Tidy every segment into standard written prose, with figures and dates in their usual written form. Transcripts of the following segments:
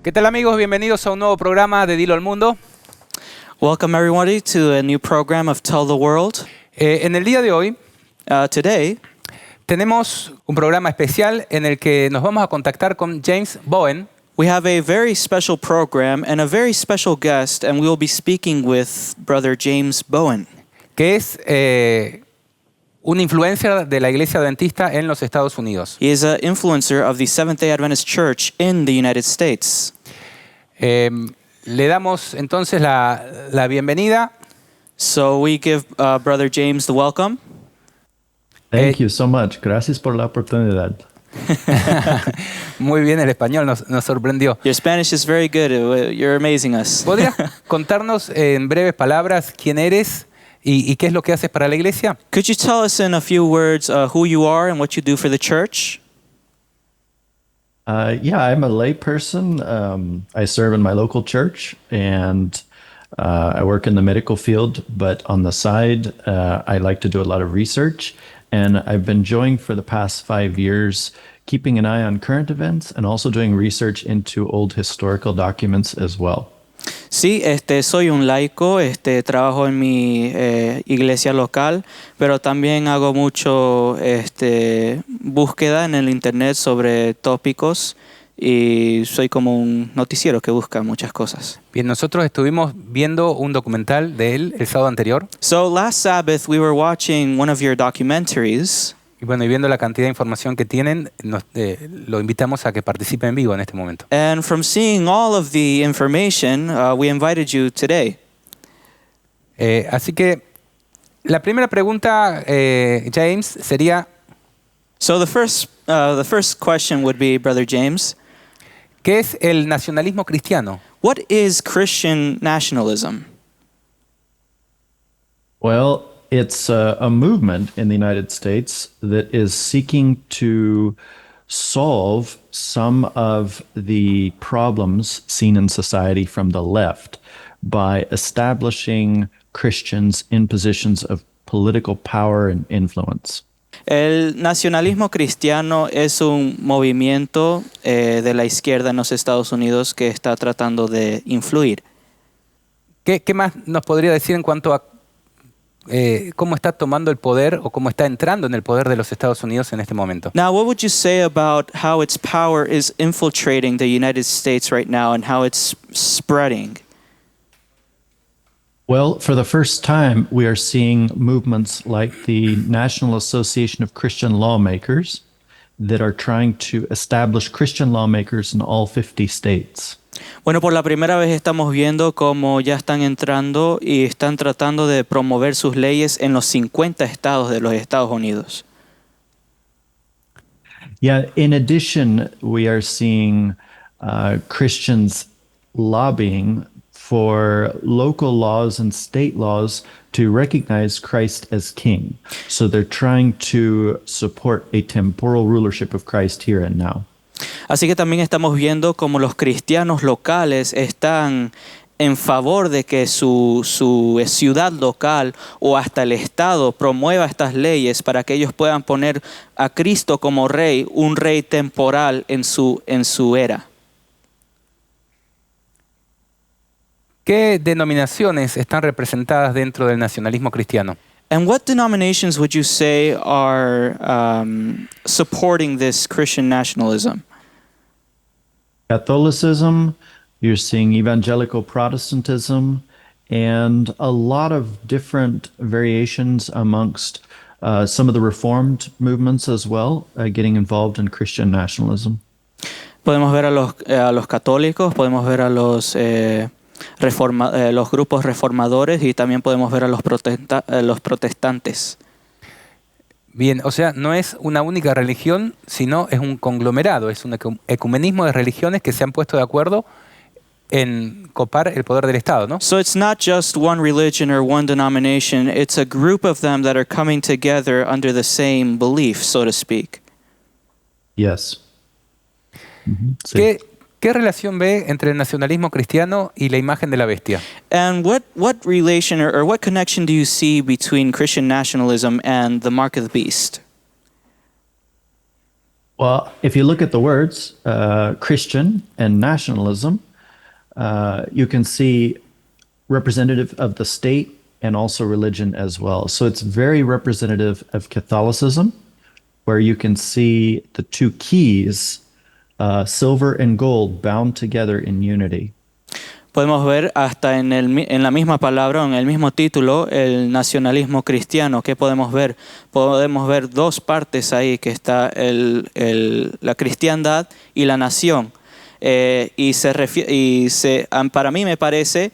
¿Qué tal amigos? Bienvenidos a un nuevo programa de Dilo al Mundo. Welcome everybody to a new program of Tell the World. En el día de hoy Today, tenemos un programa especial en el que nos vamos a contactar con James Bowen. we have a very special program and a very special guest, and we will be speaking with Brother James Bowen, Que es un influencer de la Iglesia Adventista en los Estados Unidos. He is an influencer of the Seventh-day Adventist Church in the United States. Le damos entonces la bienvenida. So we give Brother James the welcome. Thank you so much. Gracias por la oportunidad. Muy bien el español, nos sorprendió. Your Spanish is very good. You're amazing us. ¿Podrías contarnos en breves palabras quién eres y qué es lo que haces para la iglesia? Could you tell us in a few words who you are and what you do for the church? Yeah, I'm a lay person. I serve in my local church and I work in the medical field, but on the side, I like to do a lot of research. And I've been enjoying for the past 5 years, keeping an eye on current events and also doing research into old historical documents as well. Sí, soy un laico, trabajo en mi iglesia local, pero también hago mucho búsqueda en el internet sobre tópicos y soy como un noticiero que busca muchas cosas. Bien, nosotros estuvimos viendo un documental de él el sábado anterior. So last Sabbath we were watching one of your documentaries. Y bueno, y viendo la cantidad de información que tienen, lo invitamos a que participe en vivo en este momento. And from seeing all of the information, we invited you today. Así que la primera pregunta, James, sería, So the first question would be, Brother James, ¿qué es el nacionalismo cristiano? what is Christian nationalism? Well, it's a movement in the United States that is seeking to solve some of the problems seen in society from the left by establishing Christians in positions of political power and influence. El nacionalismo cristiano es un movimiento de la izquierda en los Estados Unidos que está tratando de influir. ¿Qué más nos podría decir en cuanto a cómo está tomando el poder o cómo está entrando en el poder de los Estados Unidos en este momento? Now, what would you say about how its power is infiltrating the United States right now and how it's spreading? Well, for the first time, we are seeing movements like the National Association of Christian Lawmakers that are trying to establish Christian lawmakers in all 50 states. Bueno, por la primera vez estamos viendo cómo ya están entrando y están tratando de promover sus leyes en los 50 estados de los Estados Unidos. Yeah, in addition, we are seeing Christians lobbying for local laws and state laws to recognize Christ as king. So they're trying to support a temporal rulership of Christ here and now. Así que también estamos viendo cómo los cristianos locales están en favor de que su ciudad local o hasta el estado promueva estas leyes para que ellos puedan poner a Cristo como rey, un rey temporal en su era. ¿Qué denominaciones están representadas dentro del nacionalismo cristiano? And what denominations would you say are supporting this Christian nationalism? Catholicism, you're seeing evangelical Protestantism, and a lot of different variations amongst some of the Reformed movements as well, getting involved in Christian nationalism. Podemos ver a los católicos, podemos ver a los grupos reformadores y también podemos ver a los protestantes. Bien, o sea, no es una única religión, sino es un conglomerado, es un ecumenismo de religiones que se han puesto de acuerdo en copar el poder del Estado, ¿no? So it's not just one religion or one denomination, it's a group of them that are coming together under the same belief, so to speak. Yes. Sí. ¿Qué relación ve entre el nacionalismo cristiano y la imagen de la bestia? And what relation or what connection do you see between Christian nationalism and the mark of the beast? Well, if you look at the words Christian and nationalism, you can see representative of the state and also religion as well. So it's very representative of Catholicism, where you can see the two keys, silver and gold, bound together in unity. Podemos ver hasta en la misma palabra, en el mismo título, el nacionalismo cristiano. ¿Qué podemos ver? Podemos ver dos partes ahí, que está la cristiandad y la nación. Para mí me parece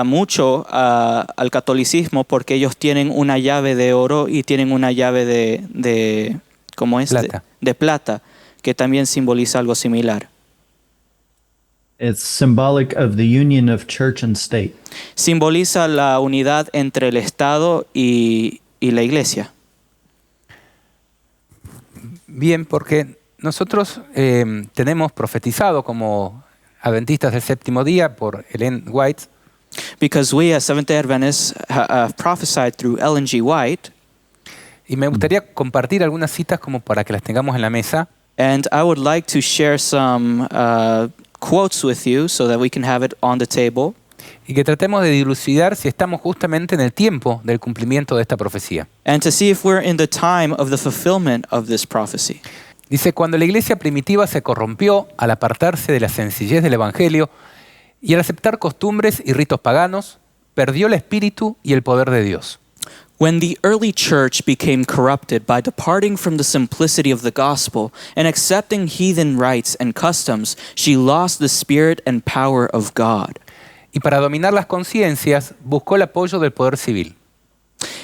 mucho al catolicismo, porque ellos tienen una llave de oro y tienen una llave de ¿cómo es? Plata. De plata, que también simboliza algo similar. It's symbolic of the union of church and state. Simboliza la unidad entre el Estado y la Iglesia. Bien, porque nosotros tenemos profetizado como adventistas del séptimo día por Ellen White, Because we as Seventh-day Adventists have prophesied through Ellen G. White, y me gustaría compartir algunas citas como para que las tengamos en la mesa, and I would like to share some quotes with you so that we can have it on the table, y que tratemos de dilucidar si estamos justamente en el tiempo del cumplimiento de esta profecía. and to see if we're in the time of the fulfillment of this prophecy. Dice, cuando la iglesia primitiva se corrompió al apartarse de la sencillez del Evangelio y al aceptar costumbres y ritos paganos, perdió el espíritu y el poder de Dios. When the early church became corrupted by departing from the simplicity of the gospel and accepting heathen rites and customs, she lost the spirit and power of God. Y para dominar las conciencias, buscó el apoyo del poder civil.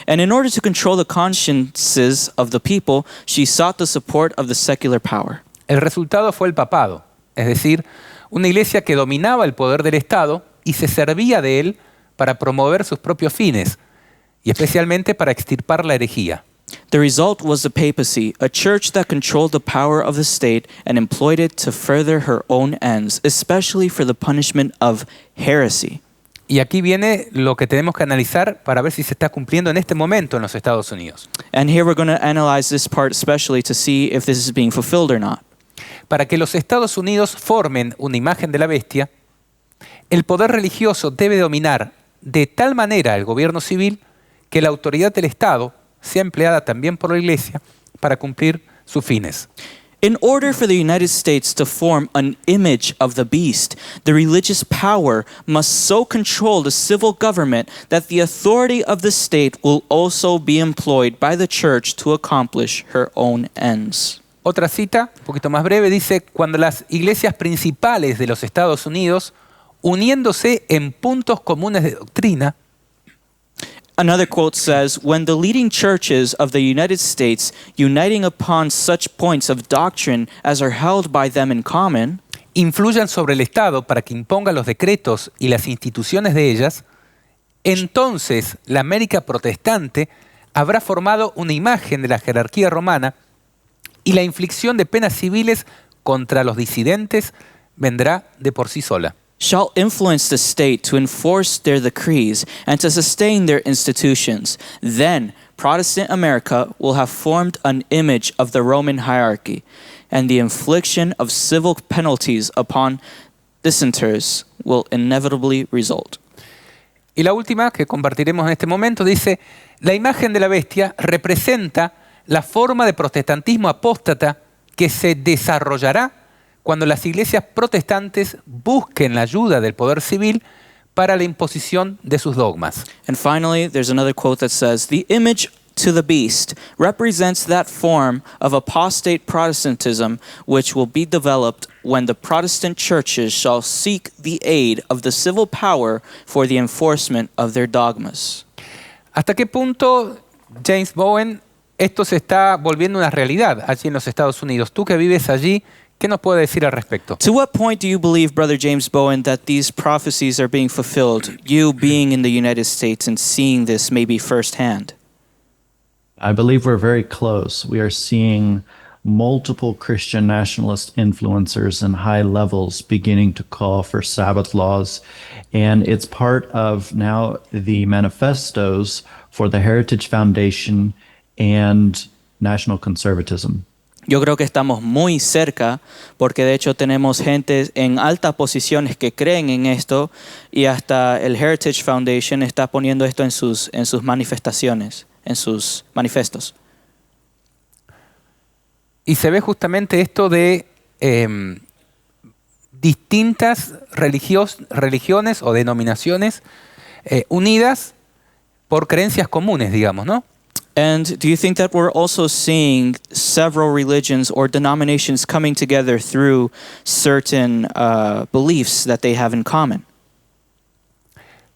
And in order to control the consciences of the people, she sought the support of the secular power. El resultado fue el papado, es decir, una iglesia que dominaba el poder del Estado y se servía de él para promover sus propios fines, y especialmente para extirpar la herejía. The result was the papacy, a church that controlled the power of the state and employed it to further her own ends, especially for the punishment of heresy. Y aquí viene lo que tenemos que analizar para ver si se está cumpliendo en este momento en los Estados Unidos. And here we're going to analyze this part especially to see if this is being fulfilled or not. Para que los Estados Unidos formen una imagen de la bestia, el poder religioso debe dominar de tal manera el gobierno civil que la autoridad del Estado sea empleada también por la Iglesia para cumplir sus fines. In order for the United States to form an image of the beast, the religious power must so control the civil government that the authority of the state will also be employed by the church to accomplish her own ends. Otra cita, un poquito más breve, dice, cuando las iglesias principales de los Estados Unidos, uniéndose en puntos comunes de doctrina, Another quote says, when the leading churches of the United States, uniting upon such points of doctrine as are held by them in common, influyan sobre el Estado para que imponga los decretos y las instituciones de ellas, entonces la América protestante habrá formado una imagen de la jerarquía romana y la inflicción de penas civiles contra los disidentes vendrá de por sí sola. shall influence the state to enforce their decrees and to sustain their institutions. Then Protestant America will have formed an image of the Roman hierarchy, and the infliction of civil penalties upon dissenters will inevitably result. Y la última que compartiremos en este momento dice, la imagen de la bestia representa la forma de protestantismo apóstata que se desarrollará cuando las iglesias protestantes busquen la ayuda del poder civil para la imposición de sus dogmas. And finally, there's another quote that says, the image to the beast represents that form of apostate Protestantism which will be developed when the Protestant churches shall seek the aid of the civil power for the enforcement of their dogmas. ¿Hasta qué punto, James Bowen, esto se está volviendo una realidad allí en los Estados Unidos? Tú que vives allí, ¿qué nos puede decir al respecto? To what point do you believe, Brother James Bowen, that these prophecies are being fulfilled, you being in the United States and seeing this maybe firsthand? I believe we're very close. We are seeing multiple Christian nationalist influencers in high levels beginning to call for Sabbath laws. And it's part of now the manifestos for the Heritage Foundation and National Conservatism. Yo creo que estamos muy cerca porque de hecho tenemos gente en altas posiciones que creen en esto y hasta el Heritage Foundation está poniendo esto en sus manifestaciones, en sus manifestos. Y se ve justamente esto de distintas religiones o denominaciones unidas por creencias comunes, digamos, ¿no? And do you think that we're also seeing several religions or denominations coming together through certain beliefs that they have in common?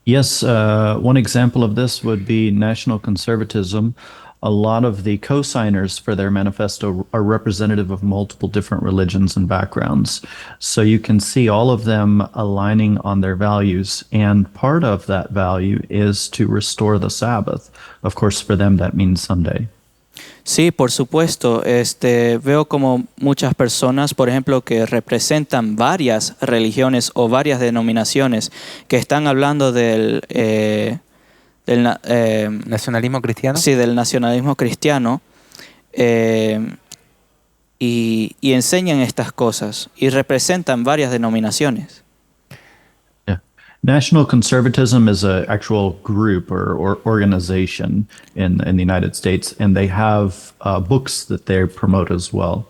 Yes, one example of this would be National Conservatism. A lot of the co-signers for their manifesto are representative of multiple different religions and backgrounds. So you can see all of them aligning on their values. And part of that value is to restore the Sabbath. Of course, for them, that means Sunday. Sí, por supuesto. Veo como muchas personas, por ejemplo, que representan varias religiones o varias denominaciones que están hablando del Nacionalismo cristiano. Sí, del nacionalismo cristiano y enseñan estas cosas y representan varias denominaciones. Yeah. National Conservatism is an actual group or organization in the United States, and they have books that they promote as well.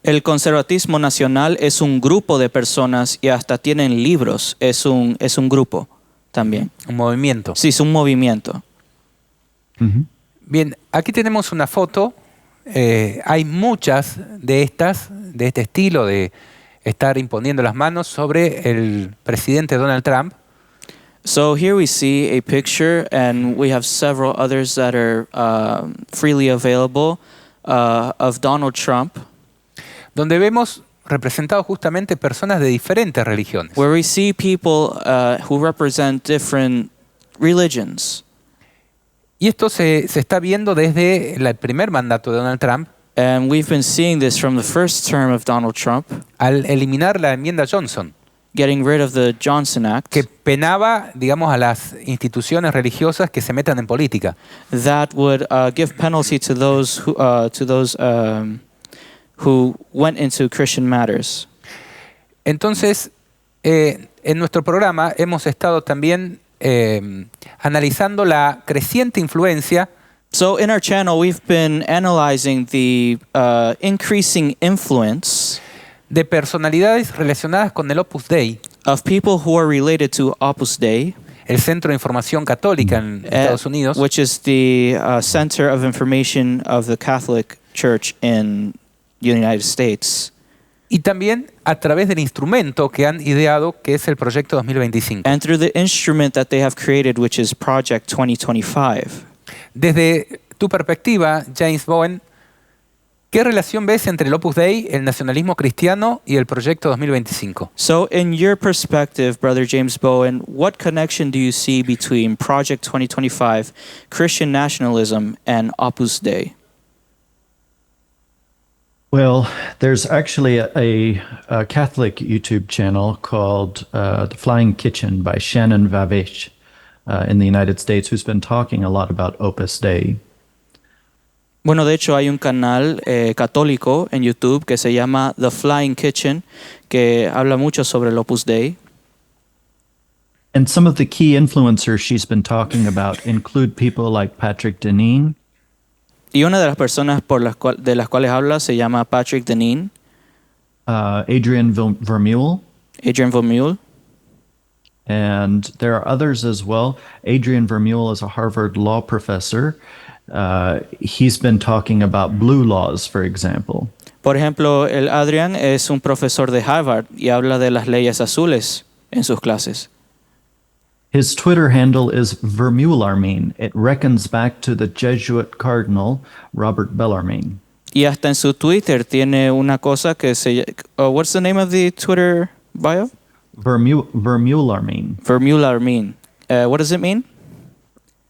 El conservatismo nacional es un grupo de personas y hasta tienen libros. Es un grupo también. Un movimiento. Sí, es un movimiento. Mm-hmm. Bien, aquí tenemos una foto. Hay muchas de este estilo de estar imponiendo las manos sobre el presidente Donald Trump. So here we see a picture, and we have several others that are freely available of Donald Trump, donde vemos representados justamente personas de diferentes religiones. where we see people who represent different religions. Y esto se está viendo desde el primer mandato de Donald Trump, And we've been seeing this from the first term of Donald Trump, al eliminar la enmienda Johnson, getting rid of the Johnson Act, que penaba, digamos, a las instituciones religiosas que se metan en política. that would give penalty to those who went into Christian matters. Entonces, en nuestro programa hemos estado también analizando la creciente influencia So in our channel, we've been analyzing the increasing influence de personalidades relacionadas con el Opus Dei, of people who are related to Opus Dei, el Centro de Información Católica en Estados Unidos, which is the Center of Information of the Catholic Church in the United States, y también a través del instrumento que han ideado, que es el Proyecto 2025. and through the instrument that they have created, which is Project 2025. Desde tu perspectiva, James Bowen, ¿qué relación ves entre el Opus Dei, el nacionalismo cristiano y el Proyecto 2025? So in your perspective, Brother James Bowen, what connection do you see between Project 2025, Christian nationalism, and Opus Dei? Well, there's actually a Catholic YouTube channel called The Flying Kitchen by Shannon Vavesh in the United States, who's been talking a lot about Opus Dei. Bueno, de hecho hay un canal católico en YouTube que se llama The Flying Kitchen, que habla mucho sobre el Opus Dei. And some of the key influencers she's been talking about include people like Patrick Deneen, Y una de las personas de las cuales habla se llama Patrick Deneen, Adrian Vermeule, Adrian Vermeule, and there are others as well. Adrian Vermeule is a Harvard law professor. He's been talking about blue laws, for example. Por ejemplo, el Adrian es un profesor de Harvard y habla de las leyes azules en sus clases. His Twitter handle is Vermeularmine. It reckons back to the Jesuit cardinal Robert Bellarmine. Y hasta en su Twitter tiene una cosa que se... what's the name of the Twitter bio? Vermeularmine. Vermeularmine. What does it mean?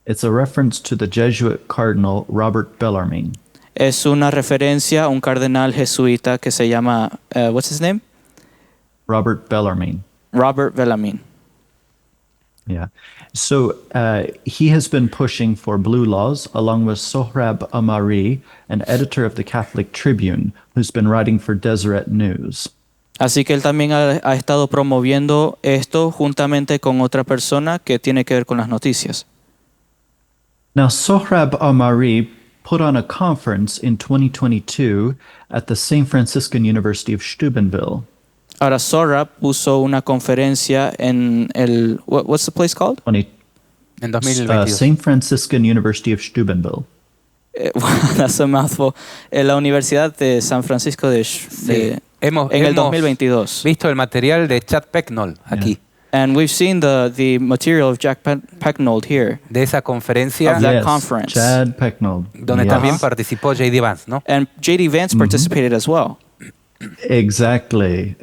It's a reference to the Jesuit cardinal Robert Bellarmine. Es una referencia a un cardenal jesuita que se llama... what's his name? Robert Bellarmine. Robert Bellarmine. Yeah. So he has been pushing for blue laws along with Sohrab Amari, an editor of the Catholic Tribune, who's been writing for Deseret News. Así que él también ha estado promoviendo esto juntamente con otra persona que tiene que ver con las noticias. Now, Sohrab Amari put on a conference in 2022 at the St. Franciscan University of Steubenville. Ahora Sohrab puso una conferencia en el what's the place called? 20, En 2022. St. Franciscan University of Steubenville. That's a mouthful. En la Universidad de San Francisco en el Hemos 2022. visto el material de Chad Pecknold aquí, And we've seen the material of Jack Pecknold here. de esa conferencia Of that conference. Chad Pecknold. donde Yes. también participó J.D. Vance, ¿no? And J.D. Vance participated as well. Exactly.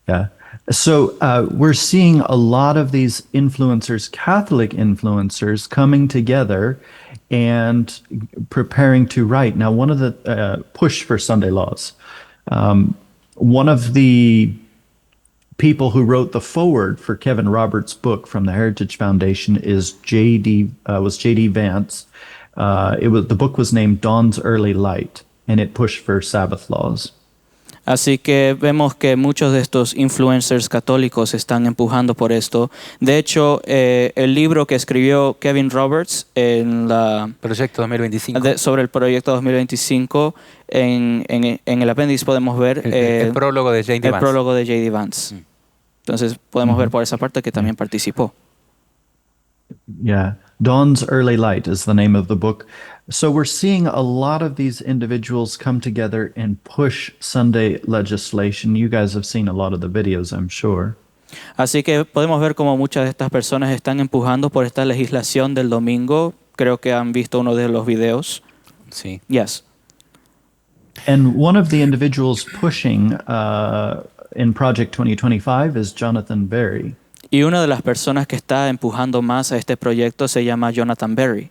Yeah. So we're seeing a lot of these influencers, Catholic influencers, coming together and preparing to write. Now, one of the push for Sunday laws. One of the people who wrote the foreword for Kevin Roberts' book from the Heritage Foundation is J.D. Vance. The book was named Dawn's Early Light, and it pushed for Sabbath laws. Así que vemos que muchos de estos influencers católicos están empujando por esto. De hecho, el libro que escribió Kevin Roberts Proyecto 2025. sobre el proyecto 2025, en el apéndice podemos ver el prólogo de J.D. el Vance. prólogo de J.D. Vance. Entonces podemos ver por esa parte que también participó. Yeah. Dawn's Early Light is the name of the book. So we're seeing a lot of these individuals come together and push Sunday legislation. You guys have seen a lot of the videos, I'm sure. Así que podemos ver cómo muchas de estas personas están empujando por esta legislación del domingo. Creo que han visto uno de los videos. Sí. Yes. And one of the individuals pushing in Project 2025 is Jonathan Berry. Y una de las personas que está empujando más a este proyecto se llama Jonathan Berry.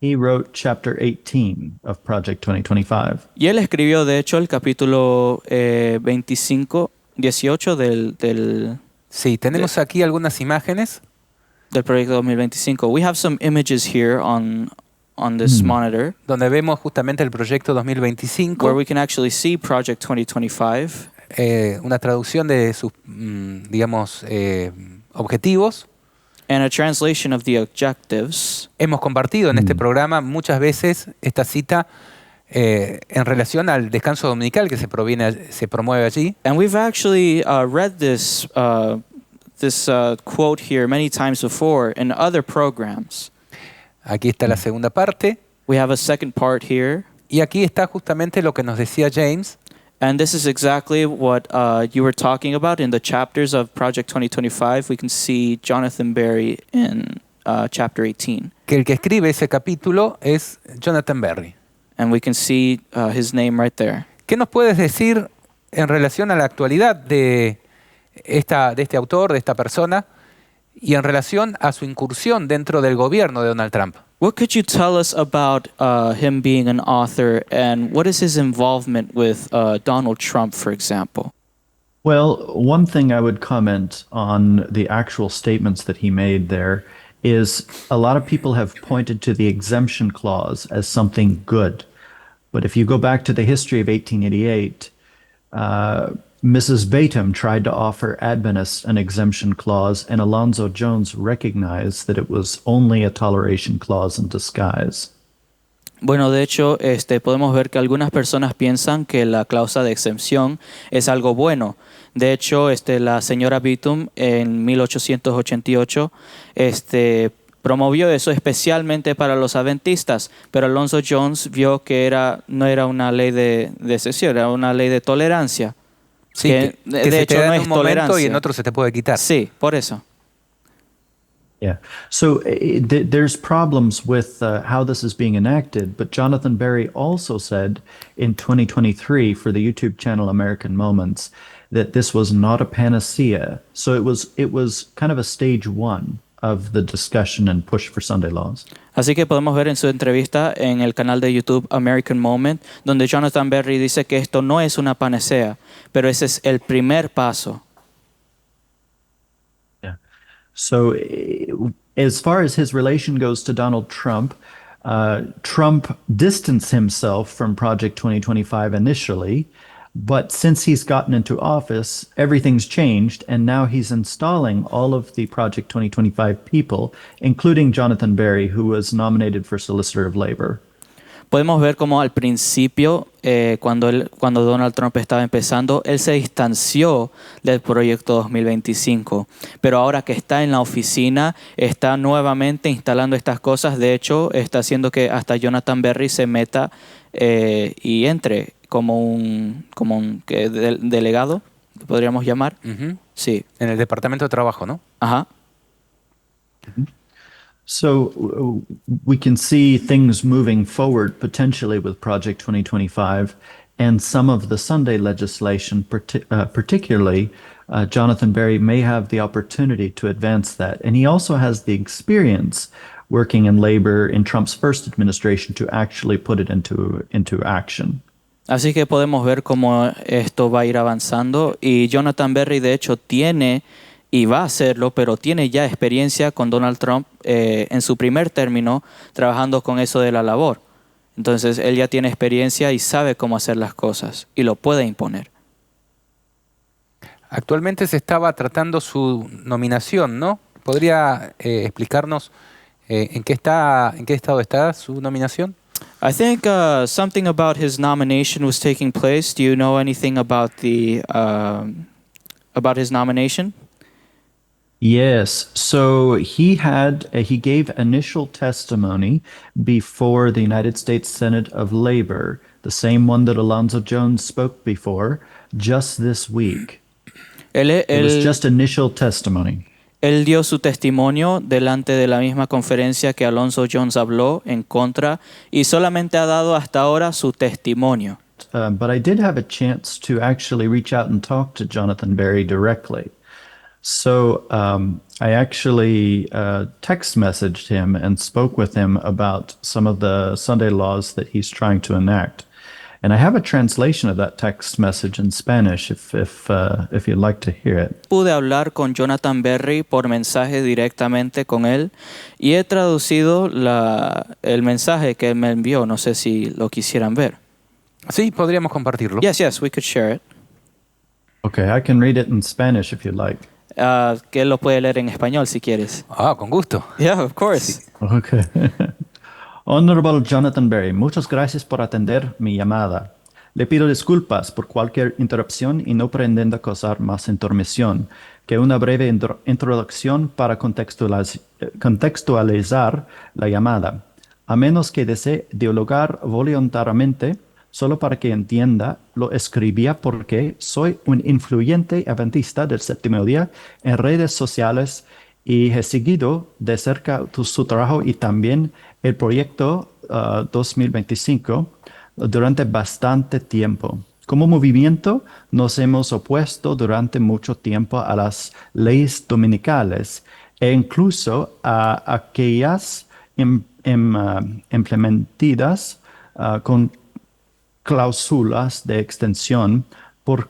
He wrote chapter 18 of Project 2025. Y él escribió, de hecho, el capítulo 18 del Sí, tenemos aquí algunas imágenes. proyecto 2025. We have some images here on this monitor Donde vemos justamente el proyecto where 2025, we can actually see Project 2025 una traducción de sus, digamos, objetivos. and a translation of the objectives. Hemos compartido en este programa muchas veces esta cita en relación al descanso dominical que se promueve allí. And we've actually read this quote here many times before in other programs. Aquí está la segunda parte. We have a second part here. Y aquí está justamente lo que nos decía James, And this is exactly what you were talking about in the chapters of Project 2025. We can see Jonathan Berry in chapter 18. que el que escribe ese capítulo es Jonathan Berry. And we can see his name right there. ¿Qué nos puedes decir en relación a la actualidad de este autor, de esta persona, y en relación a su incursión dentro del gobierno de Donald Trump? What could you tell us about him being an author, and what is his involvement with Donald Trump, for example? Well, one thing I would comment on the actual statements that he made there is a lot of people have pointed to the exemption clause as something good. But if you go back to the history of 1888, Mrs. Batum tried to offer Adventists an exemption clause, and Alonzo Jones recognized that it was only a toleration clause in disguise. Bueno, de hecho, podemos ver que algunas personas piensan que la cláusula de exención es algo bueno. De hecho, la señora Batum en 1888 promovió eso especialmente para los adventistas, pero Alonzo Jones vio que no era una ley de excepción, era una ley de tolerancia. Sí, que que de se hecho te da no en es un momento y tolerancia. en otro se te puede quitar. Sí, por eso. Yeah. So there's problems with how this is being enacted, but Jonathan Berry also said in 2023 for the YouTube channel American Moments that this was not a panacea. So it was kind of a stage one of the discussion and push for Sunday laws. Así que podemos ver en su entrevista en el canal de YouTube American Moment, donde Jonathan Berry dice que esto no es una panacea, pero ese es el primer paso. Yeah. So, as far as his relation goes to Donald Trump, Trump distanced himself from Project 2025 initially, but since he's gotten into office, everything's changed, and now he's installing all of the Project 2025 people, including Jonathan Berry, who was nominated for Solicitor of Labor. Podemos ver cómo al principio, cuando Donald Trump estaba empezando, él se distanció del proyecto 2025. Pero ahora que está en la oficina, está nuevamente instalando estas cosas. De hecho, está haciendo que hasta Jonathan Berry se meta y entre como un delegado, podríamos llamar. Ujú. Sí. En el Departamento de Trabajo, ¿no? Ajá. So we can see things moving forward potentially with Project 2025 and some of the Sunday legislation, particularly Jonathan Berry may have the opportunity to advance that. And he also has the experience working in labor in Trump's first administration to actually put it into action. Así que podemos ver cómo esto va a ir avanzando y Jonathan Berry de hecho tiene y va a hacerlo, pero tiene ya experiencia con Donald Trump en su primer término trabajando con eso de la labor. Entonces él ya tiene experiencia y sabe cómo hacer las cosas y lo puede imponer. Actualmente se estaba tratando su nominación, ¿no? ¿Podría explicarnos en qué estado está su nominación? I think something about his nomination was taking place. Do you know anything about his nomination? Yes. So he gave initial testimony before the United States Senate of Labor, the same one that Alonzo Jones spoke before, just this week. It was just initial testimony. Él dio su testimonio delante de la misma conferencia que Alonzo Jones habló en contra y solamente ha dado hasta ahora su testimonio. But I did have a chance to actually reach out and talk to Jonathan Berry directly. So I actually text messaged him and spoke with him about some of the Sunday laws that he's trying to enact. And I have a translation of that text message in Spanish if you'd like to hear it. Pude hablar con Jonathan Berry por mensaje directamente con él y he traducido el mensaje que él me envió. No sé si lo quisieran ver. Sí, podríamos compartirlo. Yes, we could share it. Okay, I can read it in Spanish if you'd like. Que él lo puede leer en español si quieres. Ah, con gusto. Yeah, of course. Okay. Honorable Jonathan Berry, muchas gracias por atender mi llamada. Le pido disculpas por cualquier interrupción y no pretendo causar más intermisión que una breve introducción para contextualizar la llamada. A menos que desee dialogar voluntariamente, solo para que entienda, lo escribía porque soy un influyente adventista del séptimo día en redes sociales y he seguido de cerca su trabajo y también el proyecto 2025 durante bastante tiempo. Como movimiento nos hemos opuesto durante mucho tiempo a las leyes dominicales e incluso a aquellas implementadas con cláusulas de extensión por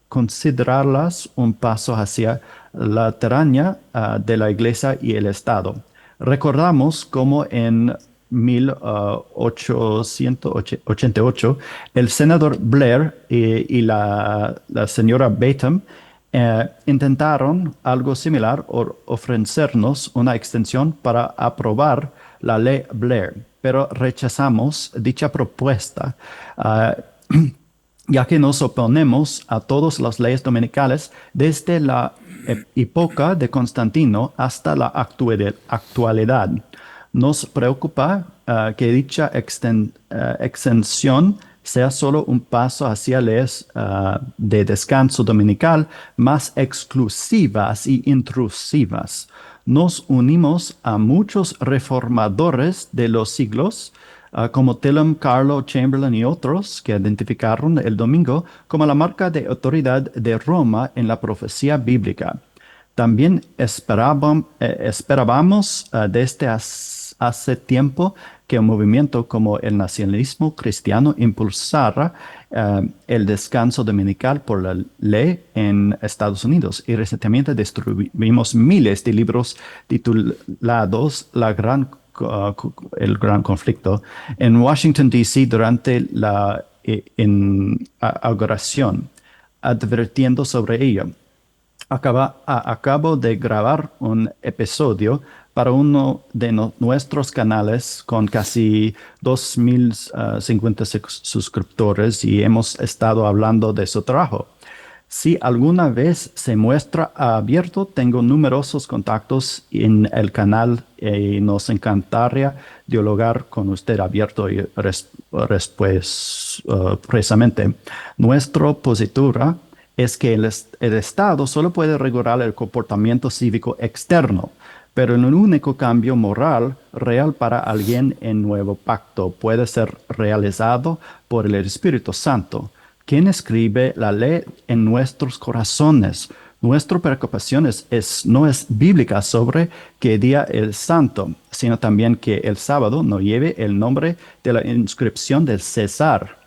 considerarlas un paso hacia la tiraña de la Iglesia y el Estado. Recordamos cómo en 1888 el senador Blair y la señora Batum intentaron algo similar o ofrecernos una extensión para aprobar la ley Blair, pero rechazamos dicha propuesta, ya que nos oponemos a todas las leyes dominicales desde la época de Constantino hasta la actualidad. Nos preocupa que dicha exención sea solo un paso hacia leyes de descanso dominical más exclusivas y intrusivas. Nos unimos a muchos reformadores de los siglos, como Tilham, Carlo, Chamberlain y otros, que identificaron el domingo como la marca de autoridad de Roma en la profecía bíblica. También esperábamos desde hace tiempo que un movimiento como el nacionalismo cristiano impulsara el descanso dominical por la ley en Estados Unidos. Y recientemente distribuimos miles de libros titulados El Gran Conflicto en Washington, D.C. durante la inauguración, advirtiendo sobre ello. Acabo de grabar un episodio para uno de nuestros canales con casi 2,050 suscriptores y hemos estado hablando de su trabajo. Si alguna vez se muestra abierto, tengo numerosos contactos en el canal y nos encantaría dialogar con usted abierto y precisamente. Nuestra postura es que el Estado solo puede regular el comportamiento cívico externo, pero el único cambio moral real para alguien en nuevo pacto puede ser realizado por el Espíritu Santo, quien escribe la ley en nuestros corazones. Nuestra preocupación no es bíblica sobre qué día es santo, sino también que el sábado no lleve el nombre de la inscripción del César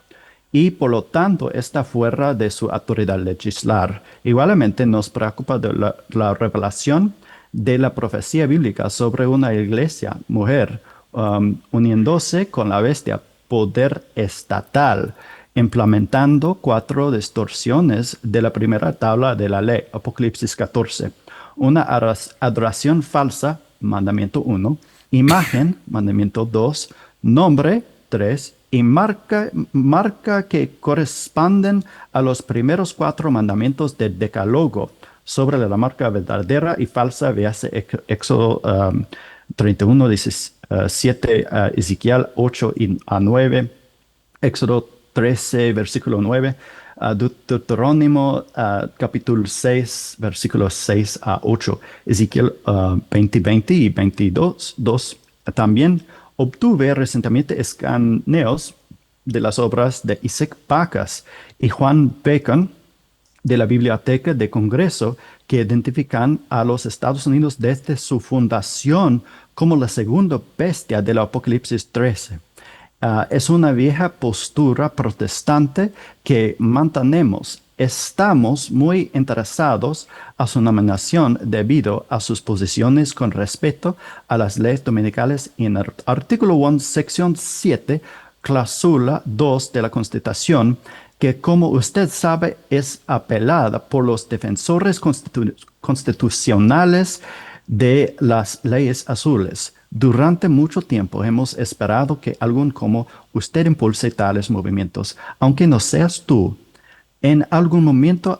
y por lo tanto está fuera de su autoridad legislar. Igualmente nos preocupa de la revelación de la profecía bíblica sobre una iglesia, mujer, uniéndose con la bestia, poder estatal, implementando 4 distorsiones de la primera tabla de la ley, Apocalipsis 14. Una adoración falsa, mandamiento 1, imagen, mandamiento 2, nombre, 3, y marca que corresponden a los primeros 4 mandamientos del Decálogo. Sobre la marca verdadera y falsa, véase Éxodo 31, 17, Ezequiel 8 a 9, Éxodo 13, versículo 9, Deuterónimo capítulo 6, versículos 6 a 8, Ezequiel 20, 20 y 22, 2. También obtuve recientemente escaneos de las obras de Isaac Pacas y Juan Bacon de la Biblioteca de Congreso que identifican a los Estados Unidos desde su fundación como la segunda bestia del Apocalipsis 13. Es una vieja postura protestante que mantenemos. Estamos muy interesados a su nominación debido a sus posiciones con respecto a las leyes dominicales en el artículo 1, sección 7, cláusula 2 de la Constitución, que como usted sabe es apelada por los defensores constitucionales de las leyes azules. Durante mucho tiempo hemos esperado que alguien como usted impulse tales movimientos, aunque no seas tú. En algún momento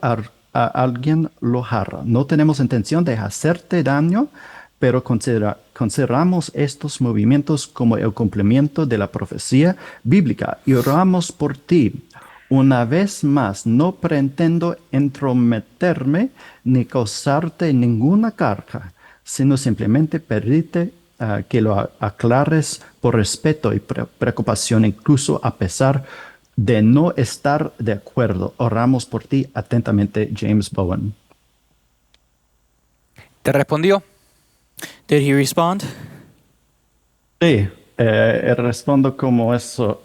alguien lo hará. No tenemos intención de hacerte daño, pero consideramos estos movimientos como el cumplimiento de la profecía bíblica y oramos por ti. Una vez más, no pretendo entrometerme ni causarte ninguna carga, sino simplemente pedirte que lo aclares por respeto y preocupación, incluso a pesar de no estar de acuerdo. Oramos por ti atentamente, James Bowen. ¿Te respondió? Did he respond? Sí, respondo como eso.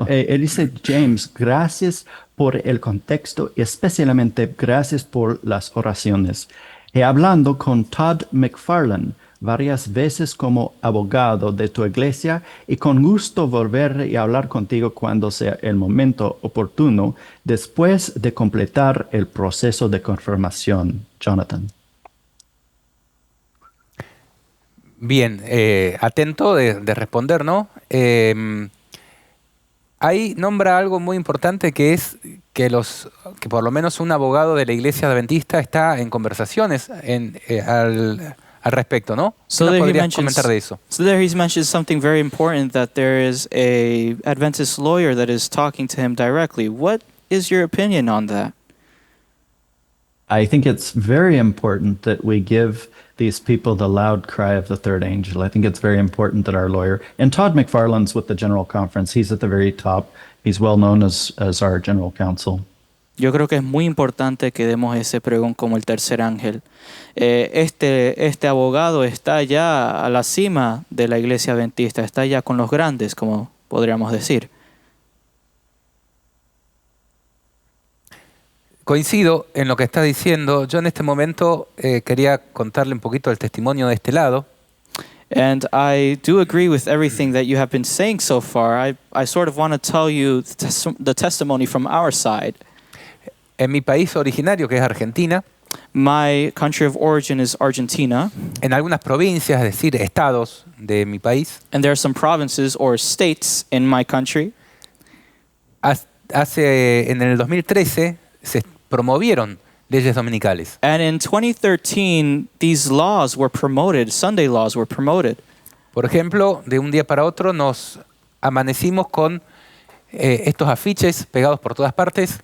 Él dice, James, gracias por el contexto y especialmente gracias por las oraciones. Hablando con Todd McFarlane varias veces como abogado de tu iglesia y con gusto volver y hablar contigo cuando sea el momento oportuno después de completar el proceso de confirmación. Jonathan. Bien, atento de responder, ¿no? Ahí nombra algo muy importante que es que por lo menos un abogado de la Iglesia Adventista está en conversaciones al respecto, ¿no? So ¿Qué nos there he podrías mentions, comentar de eso? so there he's mentioned something very important, that there is a Adventist lawyer that is talking to him directly. What is your opinion on that? I think it's very important that we give these people the loud cry of the third angel. I think it's very important that our lawyer, and Todd McFarlane's with the General Conference, he's at the very top. He's well known as our general counsel. Yo creo que es muy importante que demos ese pregón como el tercer ángel. Este abogado está ya a la cima de la iglesia adventista, está ya con los grandes, como podríamos decir. Coincido en lo que está diciendo. Yo en este momento quería contarle un poquito el testimonio de este lado. And I do agree with everything that you have been saying so far. I sort of want to tell you the testimony from our side. En mi país originario, que es Argentina, My country of origin is Argentina, en algunas provincias, es decir, estados de mi país, and there are some provinces or states in my country. en el 2013 se promovieron leyes dominicales. And in 2013, these laws were promoted, Sunday laws were promoted. Por ejemplo, de un día para otro nos amanecimos con estos afiches pegados por todas partes.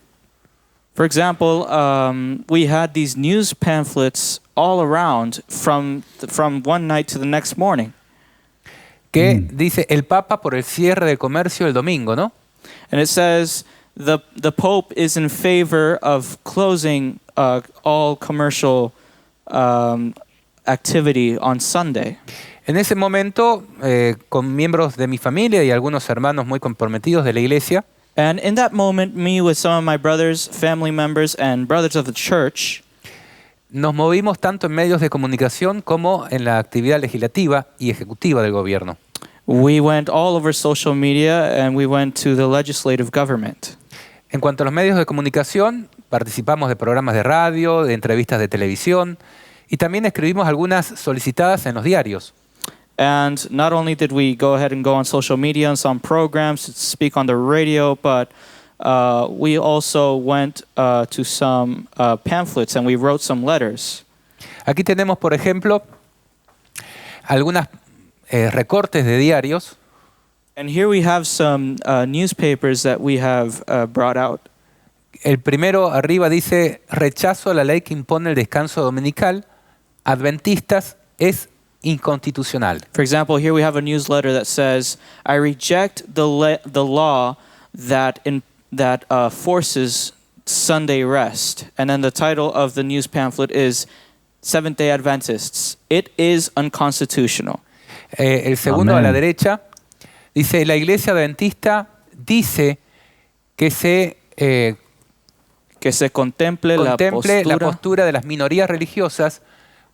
For example, we had these news pamphlets all around from one night to the next morning. Que dice el Papa por el cierre del comercio el domingo, ¿no? And it says the Pope is in favor of closing all commercial activity on Sunday. En ese momento, con miembros de mi familia y algunos hermanos muy comprometidos de la iglesia, And in that moment, me with some of my brothers, family members, and brothers of the church, nos movimos tanto en medios de comunicación como en la actividad legislativa y ejecutiva del gobierno. we went all over social media and we went to the legislative government. En cuanto a los medios de comunicación, participamos de programas de radio, de entrevistas de televisión y también escribimos algunas solicitadas en los diarios. And not only did we go ahead and go on social media and some programs to speak on the radio, but we also went to some pamphlets and we wrote some letters. Aquí tenemos, por ejemplo, algunos recortes de diarios. And here we have some newspapers that we have brought out. El primero arriba dice, rechazo a la ley que impone el descanso dominical, adventistas, es inconstitucional. For example, here we have a newsletter that says, I reject the law that forces Sunday rest. And then the title of the news pamphlet is Seventh-day Adventists. It is unconstitutional. El segundo Amén. a la derecha dice, la iglesia adventista dice que se Que se contemple la la postura de las minorías religiosas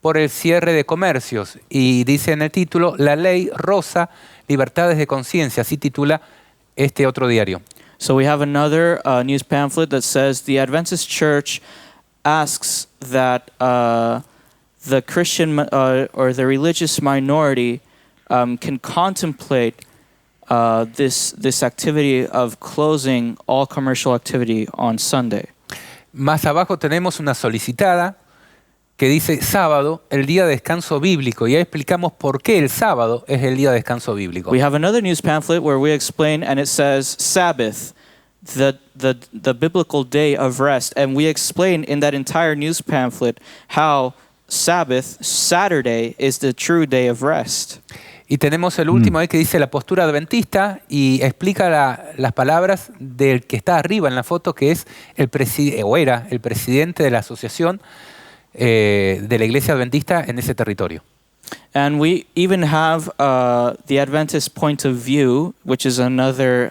por el cierre de comercios. Y dice en el título, la ley roza libertades de conciencia, así titula este otro diario. So we have another news pamphlet that says the Adventist Church asks that the Christian or the religious minority can contemplate this activity of closing all commercial activity on Sunday. Más abajo tenemos una solicitada que dice sábado, el día de descanso bíblico. Y ahí explicamos por qué el sábado es el día de descanso bíblico. We have another news pamphlet where we explain, and it says Sabbath, the biblical day of rest. And we explain in that entire news pamphlet how Sabbath, Saturday, is the true day of rest. Y tenemos el último ahí que dice la postura adventista y explica las palabras del que está arriba en la foto, que es era el presidente de la asociación de la iglesia adventista en ese territorio. And we even have the Adventist point of view, which is another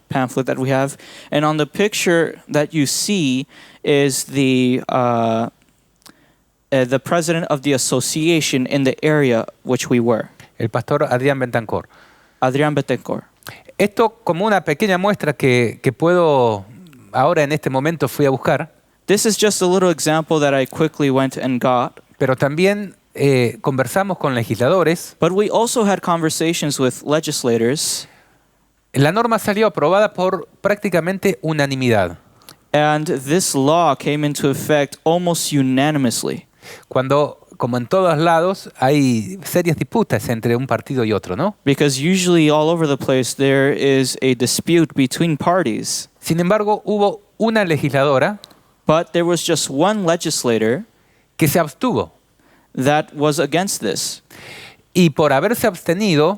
pamphlet that we have. And on the picture that you see is the president of the association in the area which we were, El pastor Adrián Bentancor. Adrián Betancourt. Esto como una pequeña muestra que puedo, ahora en este momento fui a buscar, This is just a little example that I quickly went and got. pero también conversamos con legisladores. But we also had conversations with legislators, La norma salió aprobada por prácticamente unanimidad. and this law came into effect almost unanimously. Cuando, como en todos lados, hay serias disputas entre un partido y otro, ¿no? Because usually all over the place there is a dispute between parties. Sin embargo, hubo una legisladora But there was just one legislator que se abstuvo. that was against this. Y por haberse abstenido,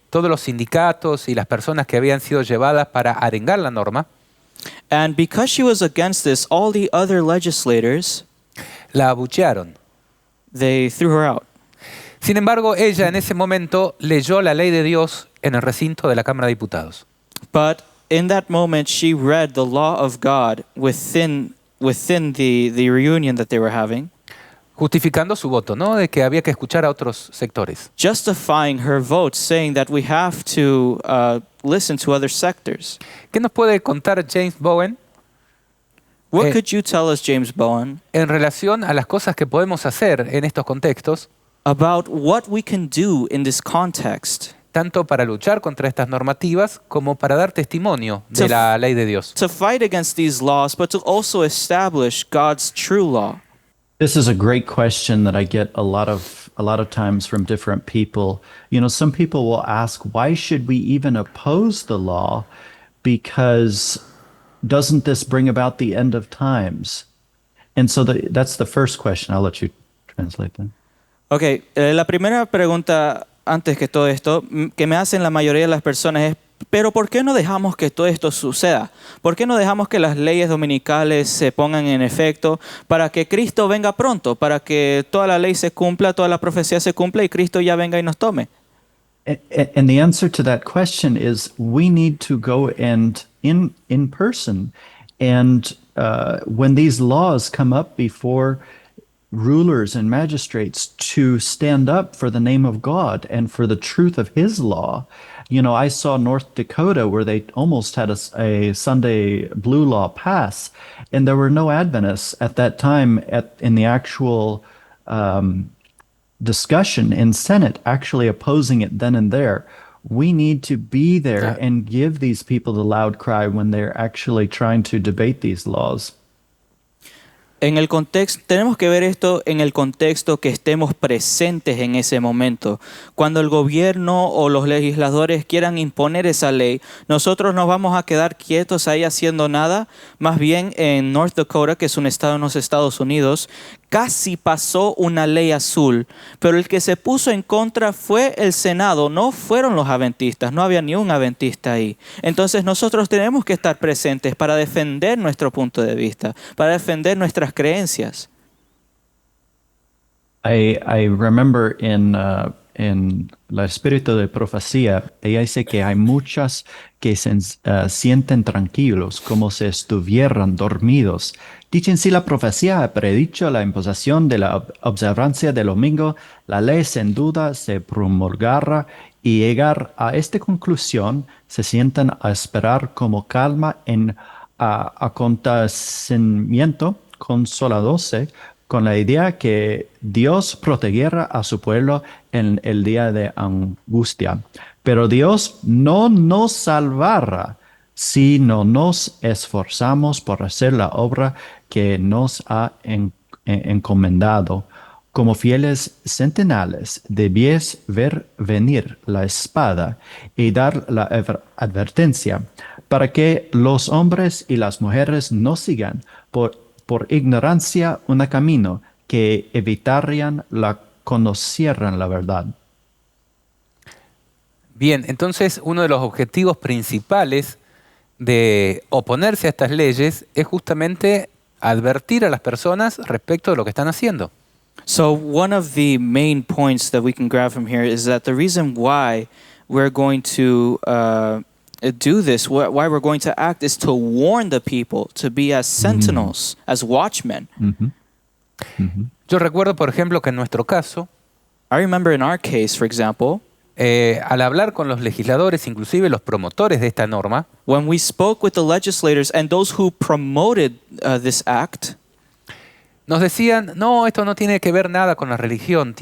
todos los sindicatos y las personas que habían sido llevadas para arengar la norma, And because she was against this, all the other legislators, La abuchearon. they threw her out. Sin embargo, ella en ese momento leyó la ley de Dios en el recinto de la Cámara de Diputados. But in that moment, she read the law of God within the reunion that they were having, Justificando su voto, ¿no? De que había que escuchar a otros sectores. justifying her vote, saying that we have to listen to other sectors. ¿Qué nos puede contar James Bowen What could you tell us, James Bowen, en relación a las cosas que podemos hacer en estos contextos, about what we can do in this context tanto para luchar contra estas normativas como para dar testimonio de la ley de Dios? to fight against these laws, but to also establish God's true law? This is a great question that I get a lot of times from different people. You know, some people will ask, why should we even oppose the law? Because doesn't this bring about the end of times? And so that's the first question. I'll let you translate that. Ok, la primera pregunta, antes que todo esto, que me hacen la mayoría de las personas es, pero ¿por qué no dejamos que todo esto suceda? ¿Por qué no dejamos que las leyes dominicales se pongan en efecto para que Cristo venga pronto, para que toda la ley se cumpla, toda la profecía se cumpla y Cristo ya venga y nos tome? And the answer to that question is we need to go and in person. And when these laws come up before rulers and magistrates to stand up for the name of God and for the truth of his law. You know, I saw North Dakota where they almost had a Sunday blue law pass, and there were no Adventists at that time in the actual discussion in Senate actually opposing it then and there. We need to be there and give these people the loud cry when they're actually trying to debate these laws. En el contexto, tenemos que ver esto en el contexto que estemos presentes en ese momento. Cuando el gobierno o los legisladores quieran imponer esa ley, nosotros nos vamos a quedar quietos ahí haciendo nada. Más bien en North Dakota, que es un estado en los Estados Unidos, casi pasó una ley azul, pero el que se puso en contra fue el Senado, no fueron los adventistas, no había ni un adventista ahí. Entonces nosotros tenemos que estar presentes para defender nuestro punto de vista, para defender nuestras creencias. I remember in La Espíritu de Profecía, ella dice que hay muchas que se sienten tranquilos, como si estuvieran dormidos. Dicen, si la profecía ha predicho la imposición de la observancia del domingo, la ley sin duda se promulgará y llegar a esta conclusión se sientan a esperar como calma en acontecimiento consoladose con la idea que Dios protegerá a su pueblo en el día de angustia. Pero Dios no nos salvará si no nos esforzamos por hacer la obra que nos ha encomendado. Como fieles sentinales, debíais ver venir la espada y dar la advertencia para que los hombres y las mujeres no sigan por ignorancia un camino que evitarían conocieran la verdad. Bien, entonces uno de los objetivos principales de oponerse a estas leyes es justamente advertir a las personas respecto de lo que están haciendo. So one of the main points that we can grab from here is that the reason why we're going to do this, why we're going to act, is to warn the people, to be as sentinels, as watchmen. Yo recuerdo, por ejemplo, que en nuestro caso, I remember in our case, for example, al hablar con los legisladores, inclusive los promotores de esta norma, when we spoke with the legislators and those who promoted this act, nos decían, no, esto no tiene que ver nada con la religión,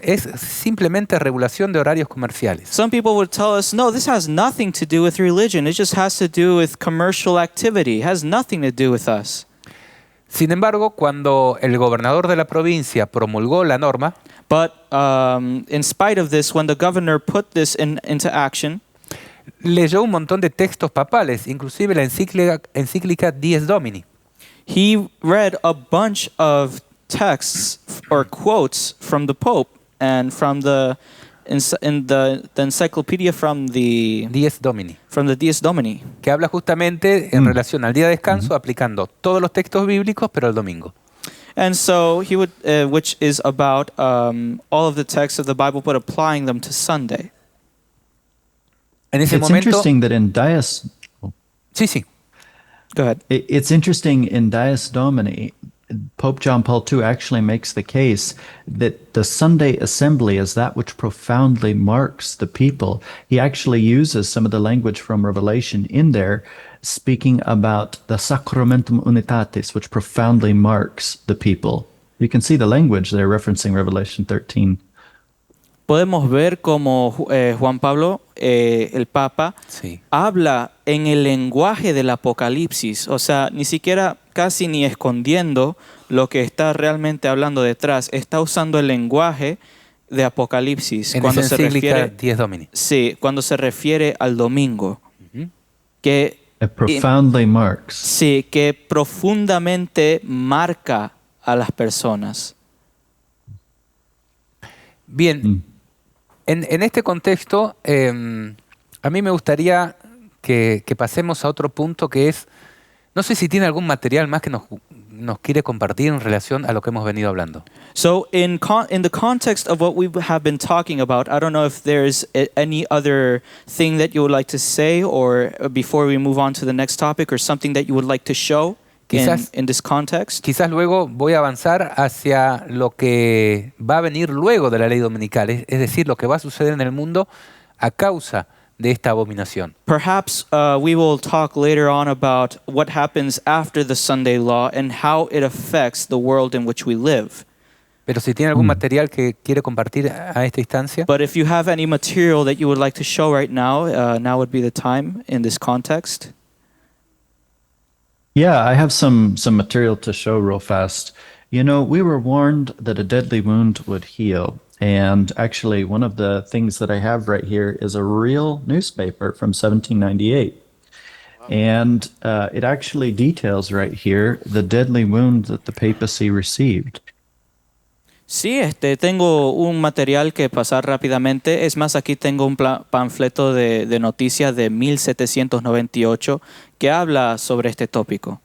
es simplemente regulación de horarios comerciales. some people would tell us, no, this has nothing to do with religion. It just has to do with commercial activity. It has nothing to do with us. Sin embargo, cuando el gobernador de la provincia promulgó la norma, But in spite of this, when the governor put this into action, leyó un montón de textos papales, inclusive la encíclica Dies Domini. he read a bunch of texts or quotes from the Pope and from the in the encyclopedia from the Dies Domini, Dies Domini. que habla justamente en relación al día de descanso, aplicando todos los textos bíblicos, pero el domingo. And so he would, which is about all of the texts of the Bible, but applying them to Sunday. En ese It's momento, interesting that in Dies, sí, Go ahead. it's interesting in Dies Domini, Pope John Paul II actually makes the case that the Sunday assembly is that which profoundly marks the people. He actually uses some of the language from Revelation in there, speaking about the Sacramentum Unitatis, which profoundly marks the people. You can see the language there referencing Revelation 13. Podemos ver cómo Juan Pablo, el Papa, sí. habla en el lenguaje del Apocalipsis, o sea, ni siquiera casi ni escondiendo lo que está realmente hablando detrás, está usando el lenguaje de Apocalipsis En cuando esa se encíclica refiere, Dies Domini. sí, cuando se refiere al domingo, que It profoundly marks. sí, que profundamente marca a las personas. Bien, en este contexto, a mí me gustaría que pasemos a otro punto que es, no sé si tiene algún material más que nos quiere compartir en relación a lo que hemos venido hablando. So in the context of what we have been talking about, I don't know if there's any other thing that you would like to say, or before we move on to the next topic, or something that you would like to show Quizás- in this context. Quizás luego voy a avanzar hacia lo que va a venir luego de la ley dominical, es decir, lo que va a suceder en el mundo a causa de esta abominación. Perhaps we will talk later on about what happens after the Sunday law and how it affects the world in which we live. Pero si tiene algún material que quiere compartir a esta instancia. But if you have any material that you would like to show right now, now would be the time in this context. Yeah, I have some material to show real fast. You know, we were warned that a deadly wound would heal. And actually, one of the things that I have right here is a real newspaper from 1798. And it actually details right here the deadly wound that the papacy received. Sí, tengo un material que pasar rápidamente. Es más, aquí tengo un panfleto de noticias de 1798 que habla sobre este tópico.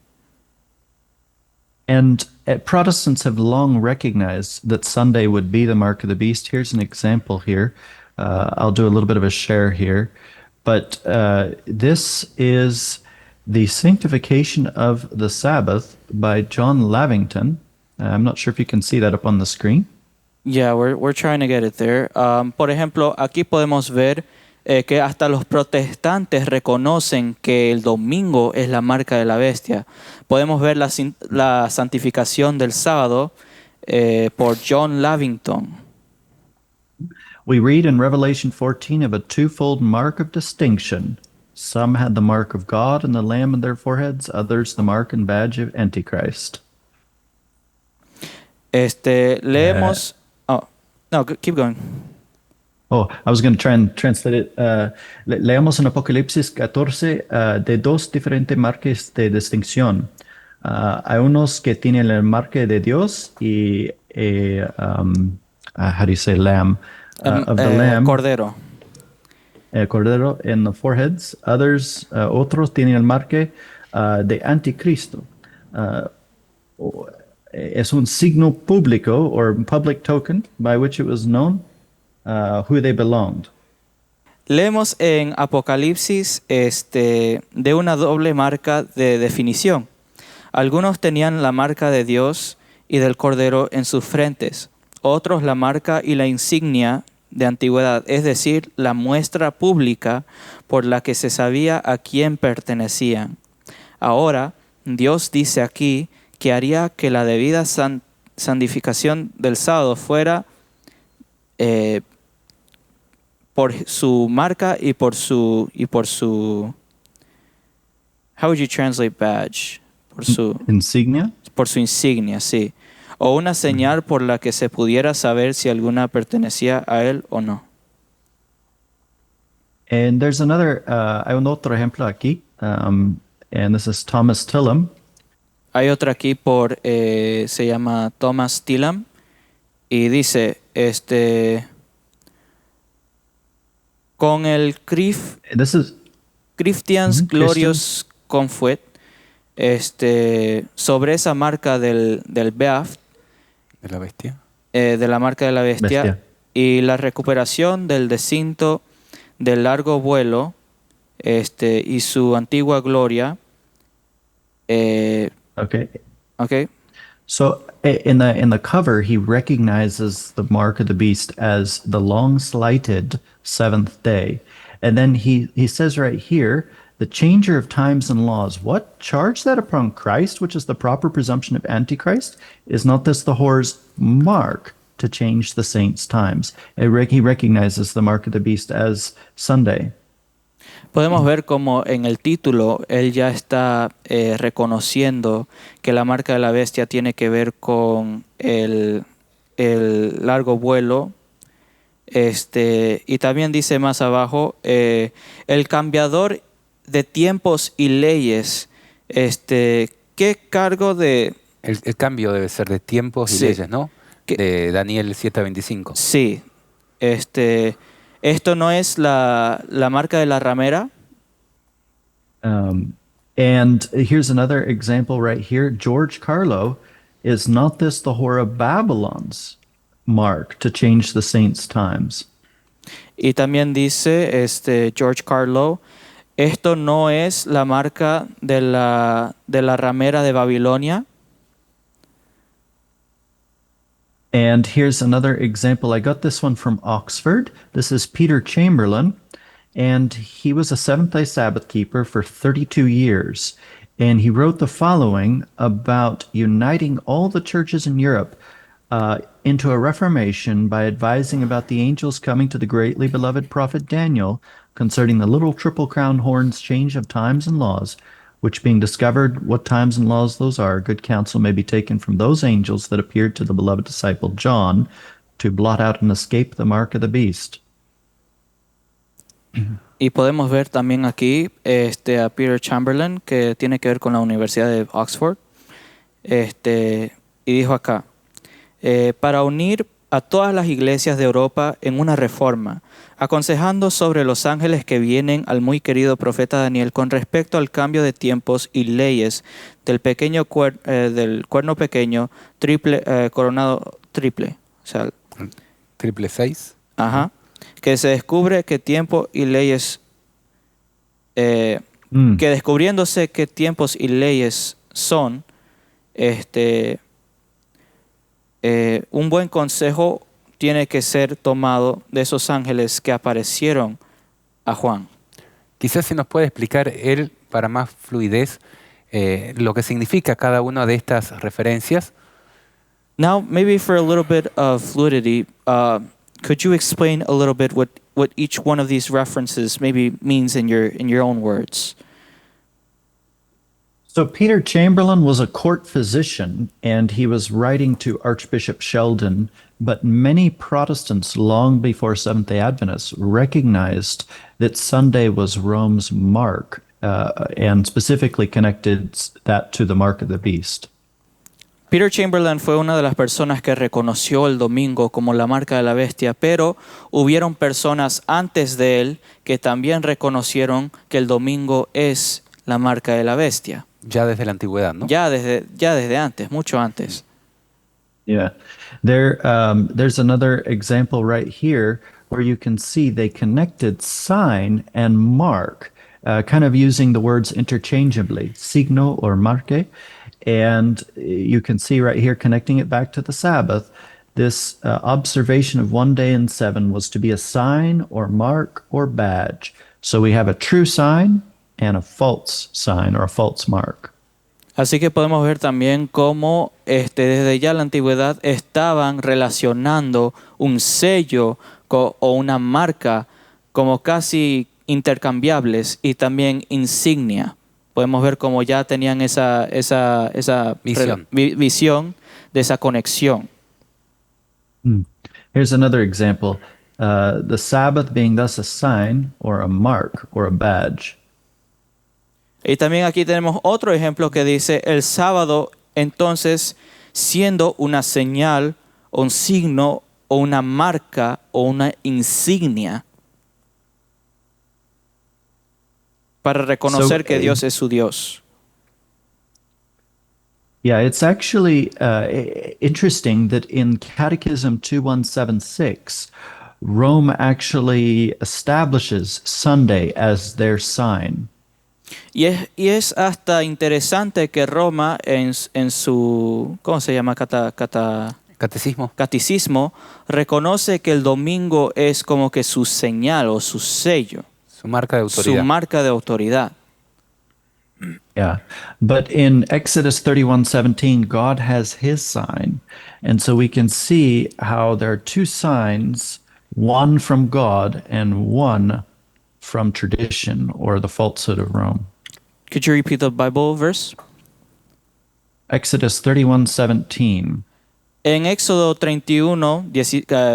And Protestants have long recognized that Sunday would be the mark of the beast. Here's an example here. I'll do a little bit of a share here. But this is the Sanctification of the Sabbath by John Lavington. I'm not sure if you can see that up on the screen. Yeah, we're trying to get it there. Por ejemplo, aquí podemos ver que hasta los protestantes reconocen que el domingo es la marca de la bestia. Podemos ver la santificación del sábado por John Lavington. We read in Revelation 14 of a twofold mark of distinction. Some had the mark of God and the Lamb in their foreheads, others the mark and badge of Antichrist. Leemos... oh, no, keep going. Oh, I was going to try and translate it. Leamos en Apocalipsis 14 de dos diferentes marcas de distinción. Hay unos que tienen el marca de Dios y, how do you say lamb? Of the lamb. Cordero. Cordero en the foreheads. Others, otros tienen el marca de Anticristo. Es un signo público or public token by which it was known who they belonged. Leemos en Apocalipsis de una doble marca de definición. Algunos tenían la marca de Dios y del Cordero en sus frentes, otros la marca y la insignia de antigüedad, es decir, la muestra pública por la que se sabía a quién pertenecían. Ahora, Dios dice aquí que haría que la debida santificación del sábado fuera por su marca y por su how would you translate badge? Insignia. Por su insignia, sí. O una señal por la que se pudiera saber si alguna pertenecía a él o no. And there's another, hay un otro ejemplo aquí, and this is Thomas Tillam. Hay otra aquí se llama Thomas Tillam y dice, Con el This is Christians Mhm, Glorious Comfort, sobre esa marca del Beaft, de la bestia. de la marca de la bestia, Bestia. y la recuperación del descinto del largo vuelo, y su antigua gloria. Okay. Okay. So in the cover, he recognizes the mark of the beast as the long slighted seventh day. And then he says right here, the changer of times and laws. What? Charge that upon Christ, which is the proper presumption of Antichrist? Is not this the whore's mark to change the saints' times? He recognizes the mark of the beast as Sunday. Podemos ver como en el título él ya está reconociendo que la marca de la bestia tiene que ver con el largo vuelo. Y también dice más abajo, el cambiador de tiempos y leyes. ¿Qué cargo de...? El cambio debe ser de tiempos y Sí. leyes, ¿no? ¿Qué? De Daniel 7:25. Sí. Esto no es la marca de la ramera. And here's another example right here. George Carlo, is not this the whore of Babylon's mark to change the saints' times? Y también dice George Carlo, esto no es la marca de la ramera de Babilonia. And here's another example. I got this one from Oxford. This is Peter Chamberlain, and he was a Seventh-day Sabbath keeper for 32 years. And he wrote the following about uniting all the churches in Europe into a reformation by advising about the angels coming to the greatly beloved prophet Daniel concerning the little triple crown horns change of times and laws, which being discovered what times and laws those are, good counsel may be taken from those angels that appeared to the beloved disciple John to blot out and escape the mark of the beast. Y podemos ver también aquí a Peter Chamberlain, que tiene que ver con la Universidad de Oxford. Y dijo acá, para unir a todas las iglesias de Europa en una reforma, aconsejando sobre los ángeles que vienen al muy querido profeta Daniel con respecto al cambio de tiempos y leyes del del cuerno pequeño coronado triple. O sea, Triple 6. ajá. Que se descubre qué tiempo y leyes, que descubriéndose qué tiempos y leyes son, un buen consejo tiene que ser tomado de esos ángeles que aparecieron a Juan. Quizás se nos puede explicar él, para más fluidez, lo que significa cada una de estas referencias. Now, maybe for a little bit of fluidity, could you explain a little bit what each one of these references maybe means in your own words? So Peter Chamberlain was a court physician, and he was writing to Archbishop Sheldon, but many Protestants long before Seventh-day Adventists recognized that Sunday was Rome's mark, and specifically connected that to the mark of the beast. Peter Chamberlain fue una de las personas que reconoció el domingo como la marca de la bestia, pero hubieron personas antes de él que también reconocieron que el domingo es la marca de la bestia. Ya desde la antigüedad, ¿no? Ya desde antes, mucho antes. Yeah. There's another example right here where you can see they connected sign and mark, kind of using the words interchangeably, signo or marque. And you can see right here, connecting it back to the Sabbath, this observation of one day in 7 was to be a sign or mark or badge. So we have a true sign and a false sign or a false mark. Así que podemos ver también cómo desde ya la antigüedad estaban relacionando un sello o una marca como casi intercambiables y también insignia. Podemos ver cómo ya tenían esa visión de esa conexión. Here's another example. The Sabbath being thus a sign or a mark or a badge. Y también aquí tenemos otro ejemplo que dice el sábado entonces siendo una señal, un signo o una marca o una insignia. para reconocer So, que Dios es su Dios. Yeah, it's actually interesting that in Catechism 2176, Rome actually establishes Sunday as their sign. Y es hasta interesante que Roma en su, ¿cómo se llama? Catecismo. Catecismo, reconoce que el domingo es como que su señal o su sello, Su marca de su autoridad. marca de autoridad. Yeah. But in Exodus 31:17, God has his sign. And so we can see how there are two signs, one from God and one from tradition or the falsehood of Rome. Could you repeat the Bible verse? Exodus 31:17. En Éxodo 31,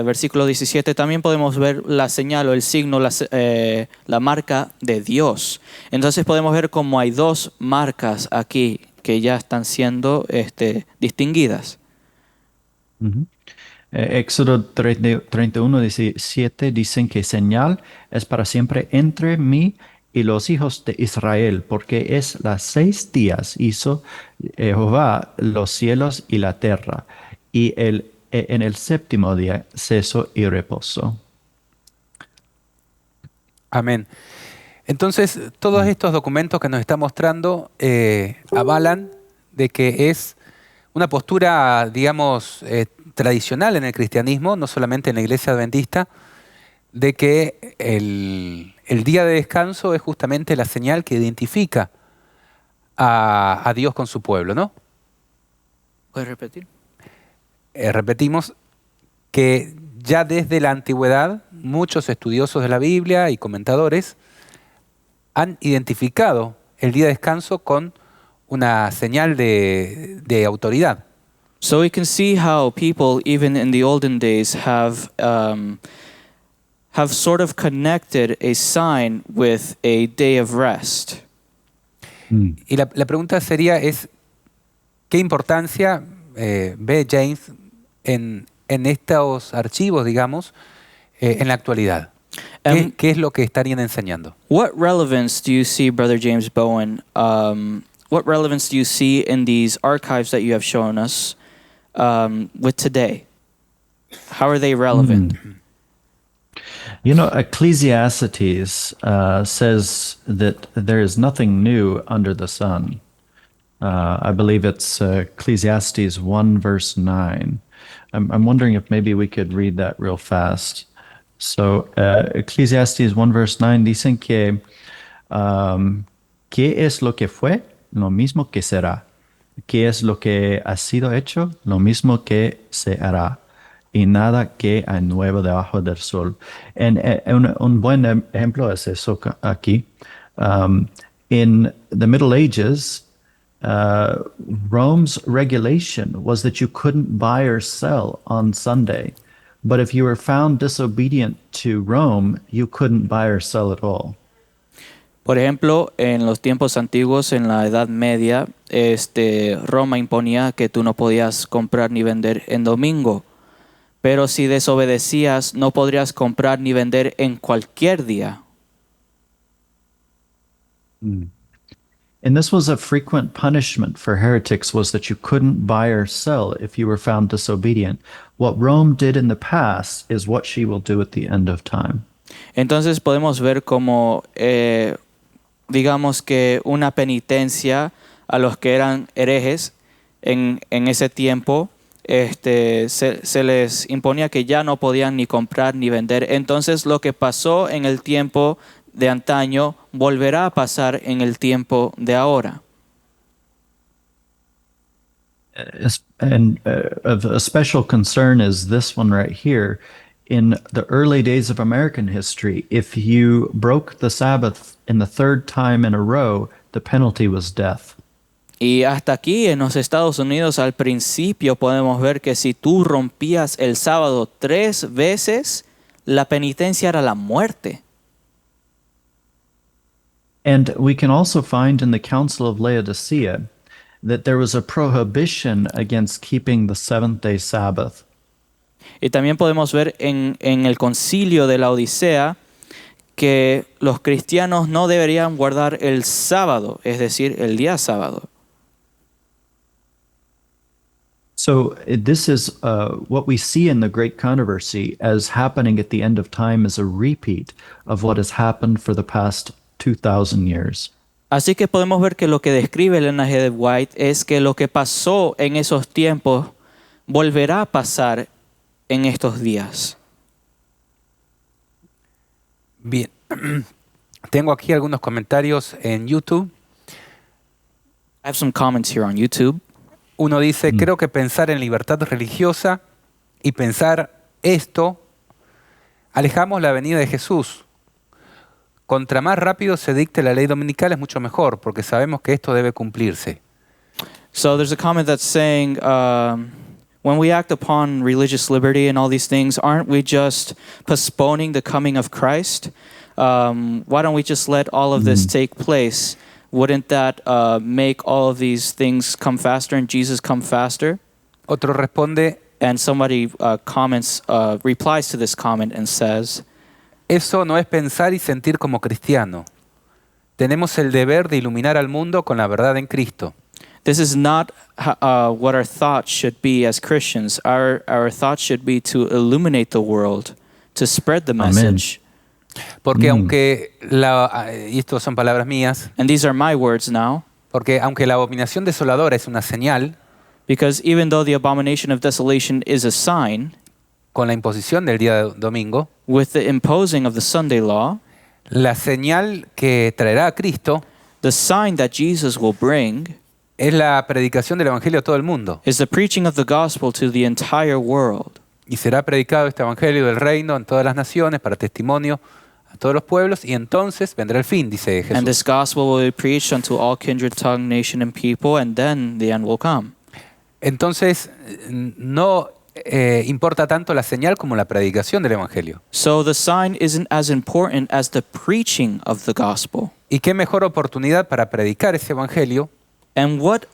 versículo 17, también podemos ver la señal o el signo, la marca de Dios. Entonces podemos ver cómo hay dos marcas aquí que ya están siendo distinguidas. Éxodo 31:17 dicen que señal es para siempre entre mí y los hijos de Israel, porque es las 6 días hizo Jehová los cielos y la tierra, y en el séptimo día cesó y reposó. Amén. Entonces, todos estos documentos que nos está mostrando avalan de que es una postura, digamos, tradicional en el cristianismo, no solamente en la iglesia adventista, de que el día de descanso es justamente la señal que identifica a Dios con su pueblo, ¿no? ¿Puedes repetir? Repetimos que ya desde la antigüedad muchos estudiosos de la Biblia y comentadores han identificado el día de descanso con una señal de autoridad. So we can see how people, even in the olden days, have sort of connected a sign with a day of rest. Y la pregunta sería ¿qué importancia ve James en estos archivos, digamos, en la actualidad? ¿Qué es lo que estarían enseñando? What relevance do you see, Brother James Bowen? What relevance do you see in these archives that you have shown us with today? How are they relevant? You know, Ecclesiastes says that there is nothing new under the sun. I believe it's Ecclesiastes 1 verse 9. I'm wondering if maybe we could read that real fast. So, Ecclesiastes 1 verse 9 dicen que ¿qué es lo que fue? Lo mismo que será. ¿Qué es lo que ha sido hecho? Lo mismo que se hará. Y nada que hay nuevo debajo del sol. Un buen ejemplo es eso aquí. In the Middle Ages, Rome's regulation was that you couldn't buy or sell on Sunday. But if you were found disobedient to Rome, you couldn't buy or sell at all. Por ejemplo, en los tiempos antiguos, en la Edad Media, Roma imponía que tú no podías comprar ni vender en domingo. Pero si desobedecías, no podrías comprar ni vender en cualquier día. And this was a frequent punishment for heretics, was that you couldn't buy or sell if you were found disobedient. What Rome did in the past is what she will do at the end of time. Entonces podemos ver como, digamos que una penitencia a los que eran herejes en ese tiempo, se les imponía que ya no podían ni comprar ni vender. Entonces lo que pasó en el tiempo de antaño volverá a pasar en el tiempo de ahora. And of a special concern is this one right here. In the early days of American history, if you broke the Sabbath in the third time in a row, the penalty was death. Y hasta aquí en los Estados Unidos al principio podemos ver que si tú rompías el sábado 3 veces, la penitencia era la muerte. And we can also find in the Council of Laodicea that there was a prohibition against keeping the seventh-day Sabbath. Y también podemos ver en el concilio de la Odisea que los cristianos no deberían guardar el sábado, es decir, el día sábado. So this is what we see in the great controversy as happening at the end of time is a repeat of what has happened for the past 2,000 years. Así que podemos ver que lo que describe Elena G. de White es que lo que pasó en esos tiempos volverá a pasar en estos días. Bien, tengo aquí algunos comentarios en YouTube. I have some comments here on YouTube. Uno dice, creo que pensar en libertad religiosa y pensar esto, alejamos la venida de Jesús. Contra más rápido se dicte la ley dominical es mucho mejor, porque sabemos que esto debe cumplirse. So there's a comment that's saying, when we act upon religious liberty and all these things, aren't we just postponing the coming of Christ? Why don't we just let all of this take place? Wouldn't that make all of these things come faster and Jesus come faster? Otro responde, And somebody replies to this comment and says, eso no es pensar y sentir como cristiano. Tenemos el deber de iluminar al mundo con la verdad en Cristo. this is not what our thoughts should be as Christians. Our thoughts should be to illuminate the world, to spread the message. Porque aunque y esto son palabras mías, And these are my words now. porque aunque la abominación desoladora es una señal, Because even though the abomination of desolation is a sign, con la imposición del día domingo, with the imposing of the Sunday law, la señal que traerá a Cristo the sign that Jesus will bring es la predicación del Evangelio a todo el mundo. is the preaching of the gospel to the entire world. Y será predicado este Evangelio del reino en todas las naciones para testimonio a todos los pueblos, y entonces vendrá el fin, dice And Jesús. this gospel will be preached unto all kindred, tongue, nation, and people, and then the end will come. Entonces, no importa tanto la señal como la predicación del Evangelio. So the sign isn't as important as the preaching of the gospel. Y qué mejor oportunidad para predicar ese Evangelio And what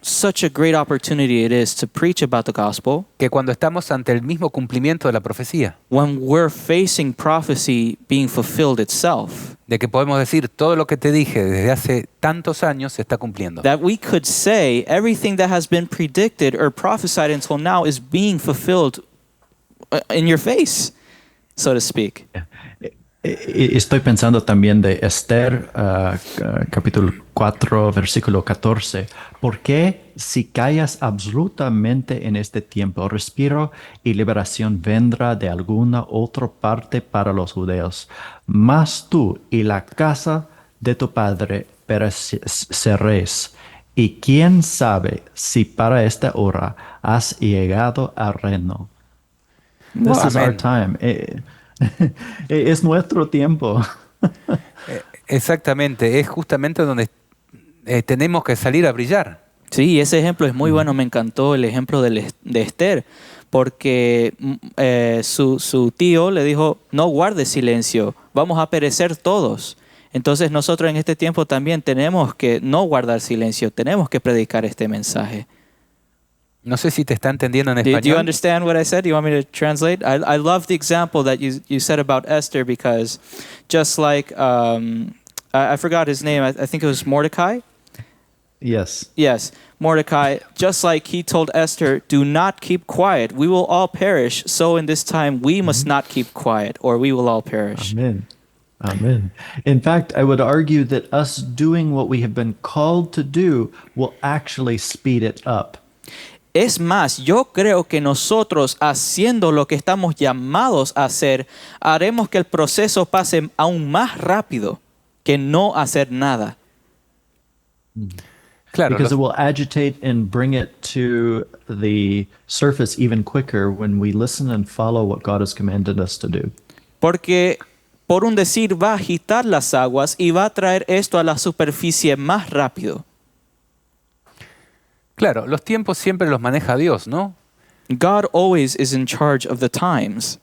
such a great opportunity it is to preach about the gospel que cuando estamos ante el mismo cumplimiento de la profecía, when we're facing prophecy being fulfilled itself. de que podemos decir todo lo que te dije desde hace tantos años se está cumpliendo. That we could say everything that has been predicted or prophesied until now is being fulfilled in your face, so to speak. Estoy pensando también de Esther, capítulo 4, versículo 14. ¿Por qué si callas absolutamente en este tiempo, respiro y liberación vendrá de alguna otra parte para los judíos? Mas tú y la casa de tu padre pereceréis. Y quién sabe si para esta hora has llegado al reino. This is our time. Es nuestro tiempo. Exactamente, es justamente donde tenemos que salir a brillar. Sí, ese ejemplo es muy bueno. Me encantó el ejemplo de Esther, porque su tío le dijo, no guardes silencio, vamos a perecer todos. Entonces nosotros en este tiempo también tenemos que no guardar silencio, tenemos que predicar este mensaje. No sé si te está entendiendo en Do you español. understand what I said? Do you want me to translate? I love the example that you said about Esther, because just like, I forgot his name, I think it was Mordecai? Yes. Yes, Mordecai, just like he told Esther, do not keep quiet. We will all perish. So in this time, we must not keep quiet, or we will all perish. Amen. Amen. In fact, I would argue that us doing what we have been called to do will actually speed it up. Es más, yo creo que nosotros, haciendo lo que estamos llamados a hacer, haremos que el proceso pase aún más rápido que no hacer nada. Claro, Because it will agitate and bring it to the surface even quicker when we listen and follow what God has commanded us to do. Porque, por un decir, va a agitar las aguas y va a traer esto a la superficie más rápido. claro, los tiempos siempre los maneja Dios, ¿no? God always is in charge of the times.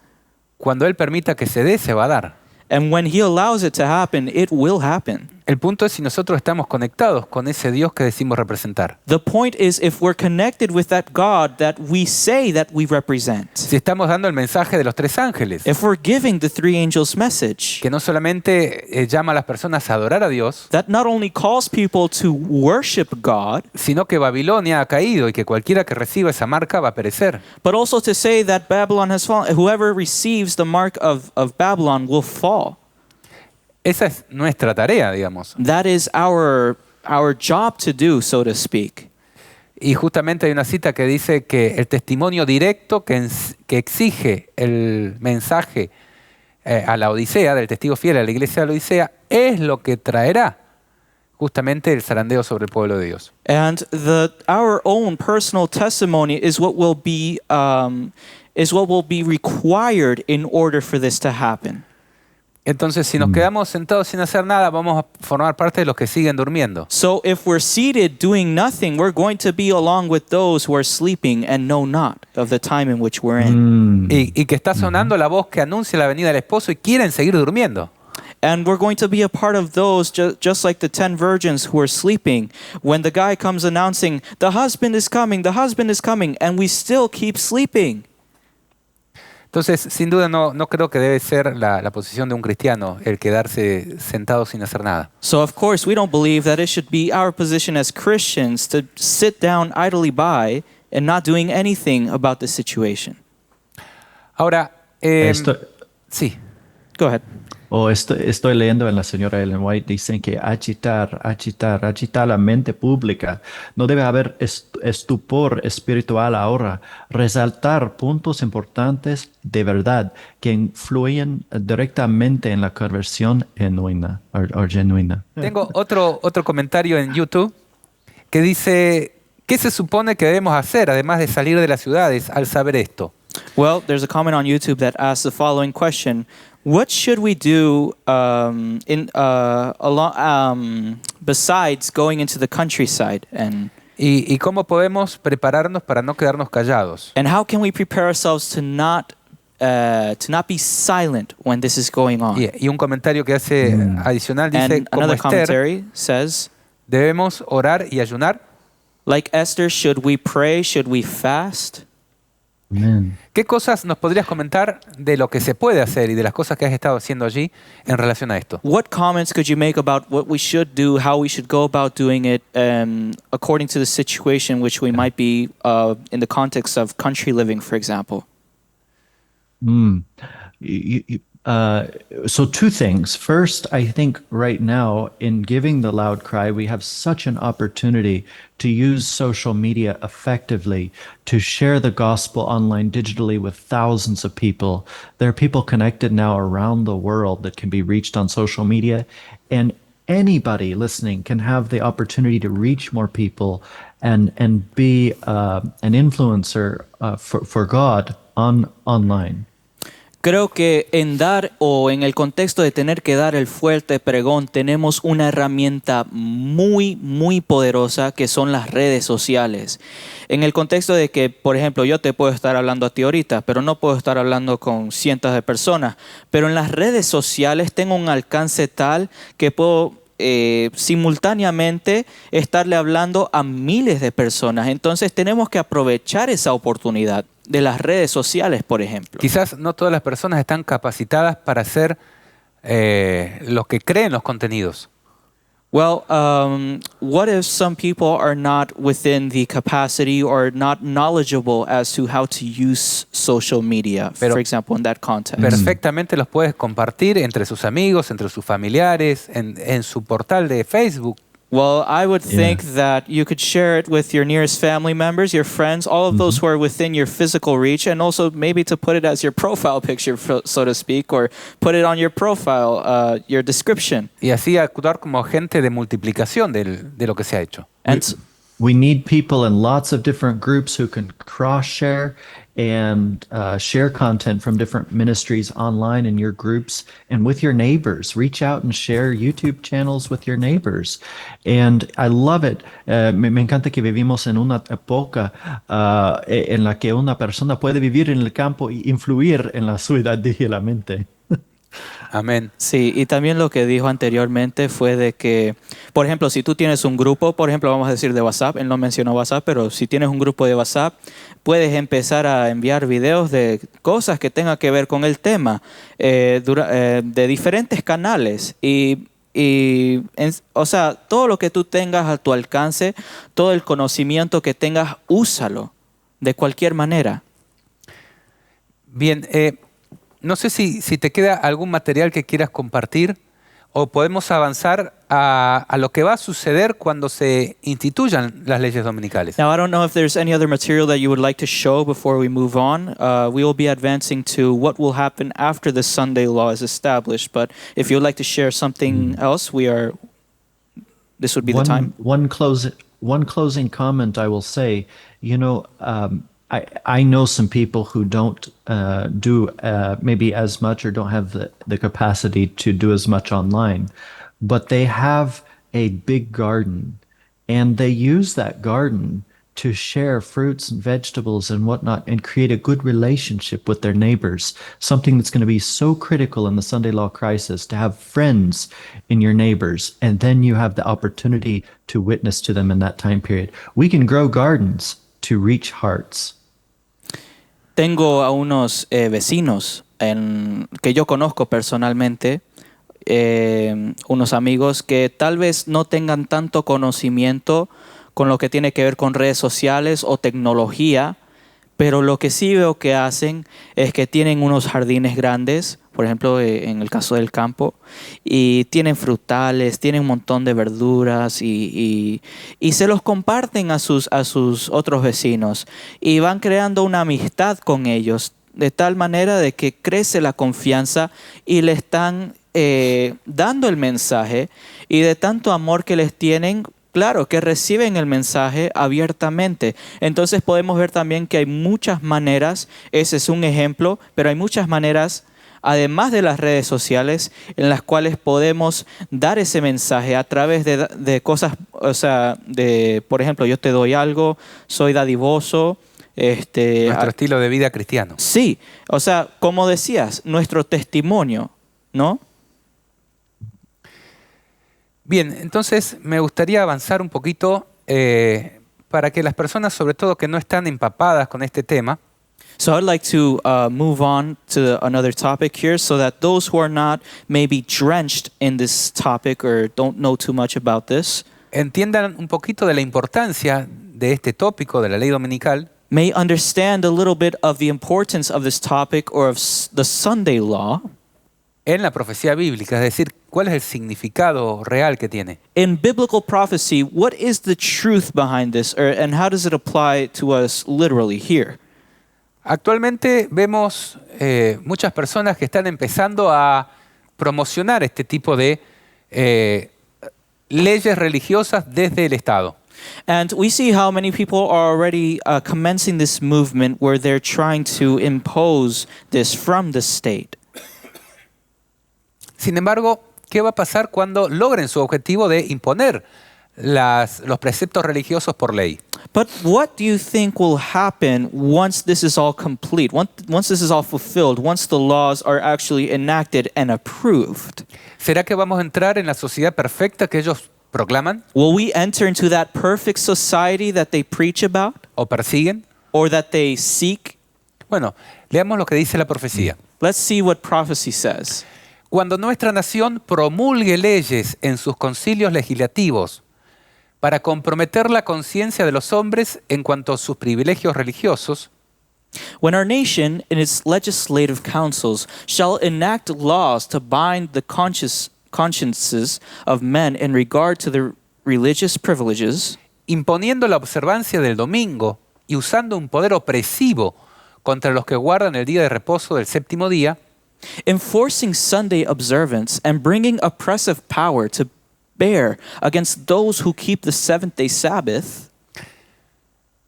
Cuando Él permita que se dé, se va a dar. And when he allows it to happen, it will happen. El punto es si nosotros estamos conectados con ese Dios que decimos representar. The point is if we're connected with that God that we say that we represent. Si estamos dando el mensaje de los tres ángeles, If we're giving the three angels' message que no solamente llama a las personas a adorar a Dios, that not only calls people to worship God, sino que Babilonia ha caído y que cualquiera que reciba esa marca va a perecer. but also to say that Babylon has fallen. Whoever receives the mark of Babylon will fall. Esa es nuestra tarea, digamos. That is our job to do, so to speak. Y justamente hay una cita que dice que el testimonio directo que exige el mensaje a la Odisea, del testigo fiel a la iglesia de la Odisea, es lo que traerá justamente el zarandeo sobre el pueblo de Dios. And our own personal testimony is what will be required in order for this to happen. Entonces, si nos quedamos sentados sin hacer nada, vamos a formar parte de los que siguen durmiendo. So if we're seated doing nothing, we're going to be along with those who are sleeping and know not of the time in which we're in. Y que está sonando la voz que anuncia la venida del esposo y quieren seguir durmiendo. And we're going to be a part of those just like the 10 virgins who are sleeping. When the guy comes announcing, the husband is coming, and we still keep sleeping. Entonces, sin duda, no creo que debe ser la posición de un cristiano el quedarse sentado sin hacer nada. So of course, we don't believe that it should be our position as Christians to sit down idly by and not doing anything about the situation. Ahora, Esto- sí. Go ahead. Estoy leyendo en la señora Ellen White, dicen que agitar la mente pública. No debe haber estupor espiritual ahora. Resaltar puntos importantes de verdad que influyen directamente en la conversión genuina. Genuina. Tengo otro comentario en YouTube que dice, ¿qué se supone que debemos hacer además de salir de las ciudades al saber esto? Well, there's a comment on YouTube that asks the following question: what should we do besides going into the countryside, ¿Y cómo podemos prepararnos para no quedarnos callados? and how can we prepare ourselves to not be silent when this is going on? Y un comentario que hace adicional dice, And como another Esther, commentary says, debemos orar y ayunar. like Esther, should we pray? Should we fast? Amen. ¿Qué cosas nos podrías comentar de lo que se puede hacer y de las cosas que has estado haciendo allí en relación a esto? What comments could you make about what we should do, how we should go about doing it, according to the situation which we might be in the context of country living, for example? So two things. First, I think right now in giving the loud cry, we have such an opportunity to use social media effectively to share the gospel online digitally with thousands of people. There are people connected now around the world that can be reached on social media, and anybody listening can have the opportunity to reach more people and be an influencer for God online. Creo que en dar o en el contexto de tener que dar el fuerte pregón tenemos una herramienta muy, muy poderosa que son las redes sociales. En el contexto de que, por ejemplo, yo te puedo estar hablando a ti ahorita, pero no puedo estar hablando con cientos de personas. Pero en las redes sociales tengo un alcance tal que puedo simultáneamente estarle hablando a miles de personas. Entonces tenemos que aprovechar esa oportunidad de las redes sociales, por ejemplo. Quizás no todas las personas están capacitadas para hacer lo que creen los contenidos. Well, what if some people are not within the capacity or not knowledgeable as to how to use social media, Pero for example, in that context? Perfectamente los puedes compartir entre sus amigos, entre sus familiares, en su portal de Facebook. Well, I would think that you could share it with your nearest family members, your friends, all of those who are within your physical reach, and also maybe to put it as your profile picture, so to speak, or put it on your profile, your description. Y así actuar como agente de multiplicación de lo que se ha hecho. And We need people in lots of different groups who can cross-share and share content from different ministries online in your groups and with your neighbors. Reach out and share YouTube channels with your neighbors. And I love it. Me encanta que vivimos en una época en la que una persona puede vivir en el campo e influir en la ciudad digitalmente. Amén. Sí, y también lo que dijo anteriormente fue de que, por ejemplo, si tú tienes un grupo, por ejemplo, vamos a decir de WhatsApp, él no mencionó WhatsApp, pero si tienes un grupo de WhatsApp, puedes empezar a enviar videos de cosas que tengan que ver con el tema, de diferentes canales. O sea, todo lo que tú tengas a tu alcance, todo el conocimiento que tengas, úsalo de cualquier manera. Bien, no sé si te queda algún material que quieras compartir o podemos avanzar a lo que va a suceder cuando se instituyan las leyes dominicales. Now, I don't know if there's any other material that you would like to show before we move on. We will be advancing to what will happen after the Sunday law is established. But if you would like to share something else, this would be the time. One closing comment I will say, I know some people who don't do maybe as much or don't have the capacity to do as much online, but they have a big garden and they use that garden to share fruits and vegetables and whatnot and create a good relationship with their neighbors. Something that's going to be so critical in the Sunday law crisis, to have friends in your neighbors, and then you have the opportunity to witness to them in that time period. We can grow gardens to reach hearts. Tengo a unos vecinos que yo conozco personalmente, unos amigos que tal vez no tengan tanto conocimiento con lo que tiene que ver con redes sociales o tecnología, pero lo que sí veo que hacen es que tienen unos jardines grandes, por ejemplo, en el caso del campo, y tienen frutales, tienen un montón de verduras y se los comparten a sus otros vecinos y van creando una amistad con ellos de tal manera de que crece la confianza y le están dando el mensaje, y de tanto amor que les tienen, claro, que reciben el mensaje abiertamente. Entonces podemos ver también que hay muchas maneras, ese es un ejemplo, pero hay muchas maneras, además de las redes sociales, en las cuales podemos dar ese mensaje a través de cosas, o sea, por ejemplo, yo te doy algo, soy dadivoso. Nuestro estilo de vida cristiano. Sí, o sea, como decías, nuestro testimonio, ¿no? Bien, entonces me gustaría avanzar un poquito para que las personas, sobre todo que no están empapadas con este tema, So I'd like to move on to another topic here so that those who are not maybe drenched in this topic or don't know too much about this entiendan un poquito de la importancia de este tópico de la ley dominical may understand a little bit of the importance of this topic or of the Sunday law en la profecía bíblica, es decir, cuál es el significado real que tiene. in biblical prophecy. What is the truth behind this, and how does it apply to us literally here? Actualmente vemos muchas personas que están empezando a promocionar este tipo de leyes religiosas desde el Estado. And we see how many people are already commencing this movement where they're trying to impose this from the state. Sin embargo, ¿qué va a pasar cuando logren su objetivo de imponer los preceptos religiosos por ley? But what do you think will happen once this is all complete, once this is all fulfilled, once the laws are actually enacted and approved? ¿Será que vamos a entrar en la sociedad perfecta que ellos proclaman Will we enter into that perfect society that they preach about o persiguen? or that they seek? Bueno, leamos lo que dice la profecía. Let's see what prophecy says. Cuando nuestra nación promulgue leyes en sus concilios legislativos para comprometer la conciencia de los hombres en cuanto a sus privilegios religiosos, When our nation in its legislative councils shall enact laws to bind the consciences of men in regard to their religious privileges, imponiendo la observancia del domingo y usando un poder opresivo contra los que guardan el día de reposo del séptimo día, enforcing Sunday observance and bringing oppressive power to bear against those who keep the seventh-day Sabbath,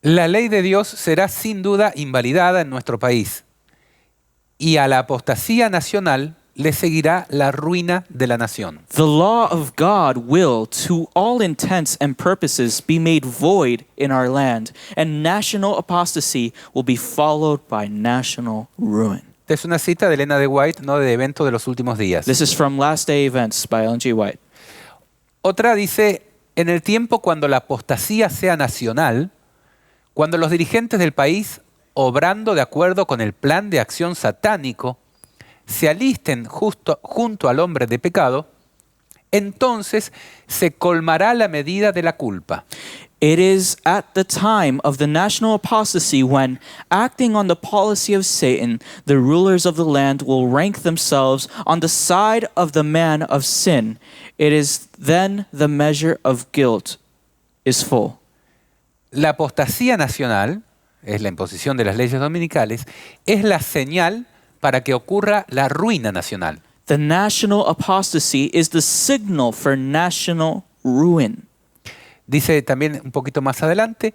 la ley de Dios será sin duda invalidada en nuestro país y a la apostasía nacional le seguirá la ruina de la nación. the law of God will, to all intents and purposes, be made void in our land, and national apostasy will be followed by national ruin. Esta es una cita de Elena de White, ¿no? De Evento de los Últimos Días. This is from Last Day Events by Ellen G. White. Otra dice, en el tiempo cuando la apostasía sea nacional, cuando los dirigentes del país, obrando de acuerdo con el plan de acción satánico, se alisten junto al hombre de pecado, entonces se colmará la medida de la culpa. It is at the time of the national apostasy when, acting on the policy of Satan, the rulers of the land will rank themselves on the side of the man of sin. It is then the measure of guilt is full. La apostasía nacional, es la imposición de las leyes dominicales, es la señal para que ocurra la ruina nacional. The national apostasy is the signal for national ruin. Dice también un poquito más adelante,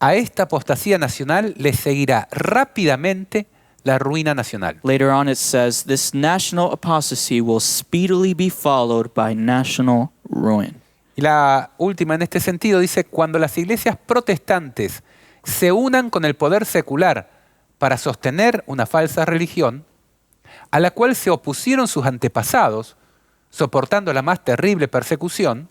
a esta apostasía nacional le seguirá rápidamente la ruina nacional. Later on it says, this national apostasy will speedily be followed by national ruin. Y la última en este sentido dice, cuando las iglesias protestantes se unan con el poder secular para sostener una falsa religión, a la cual se opusieron sus antepasados, soportando la más terrible persecución,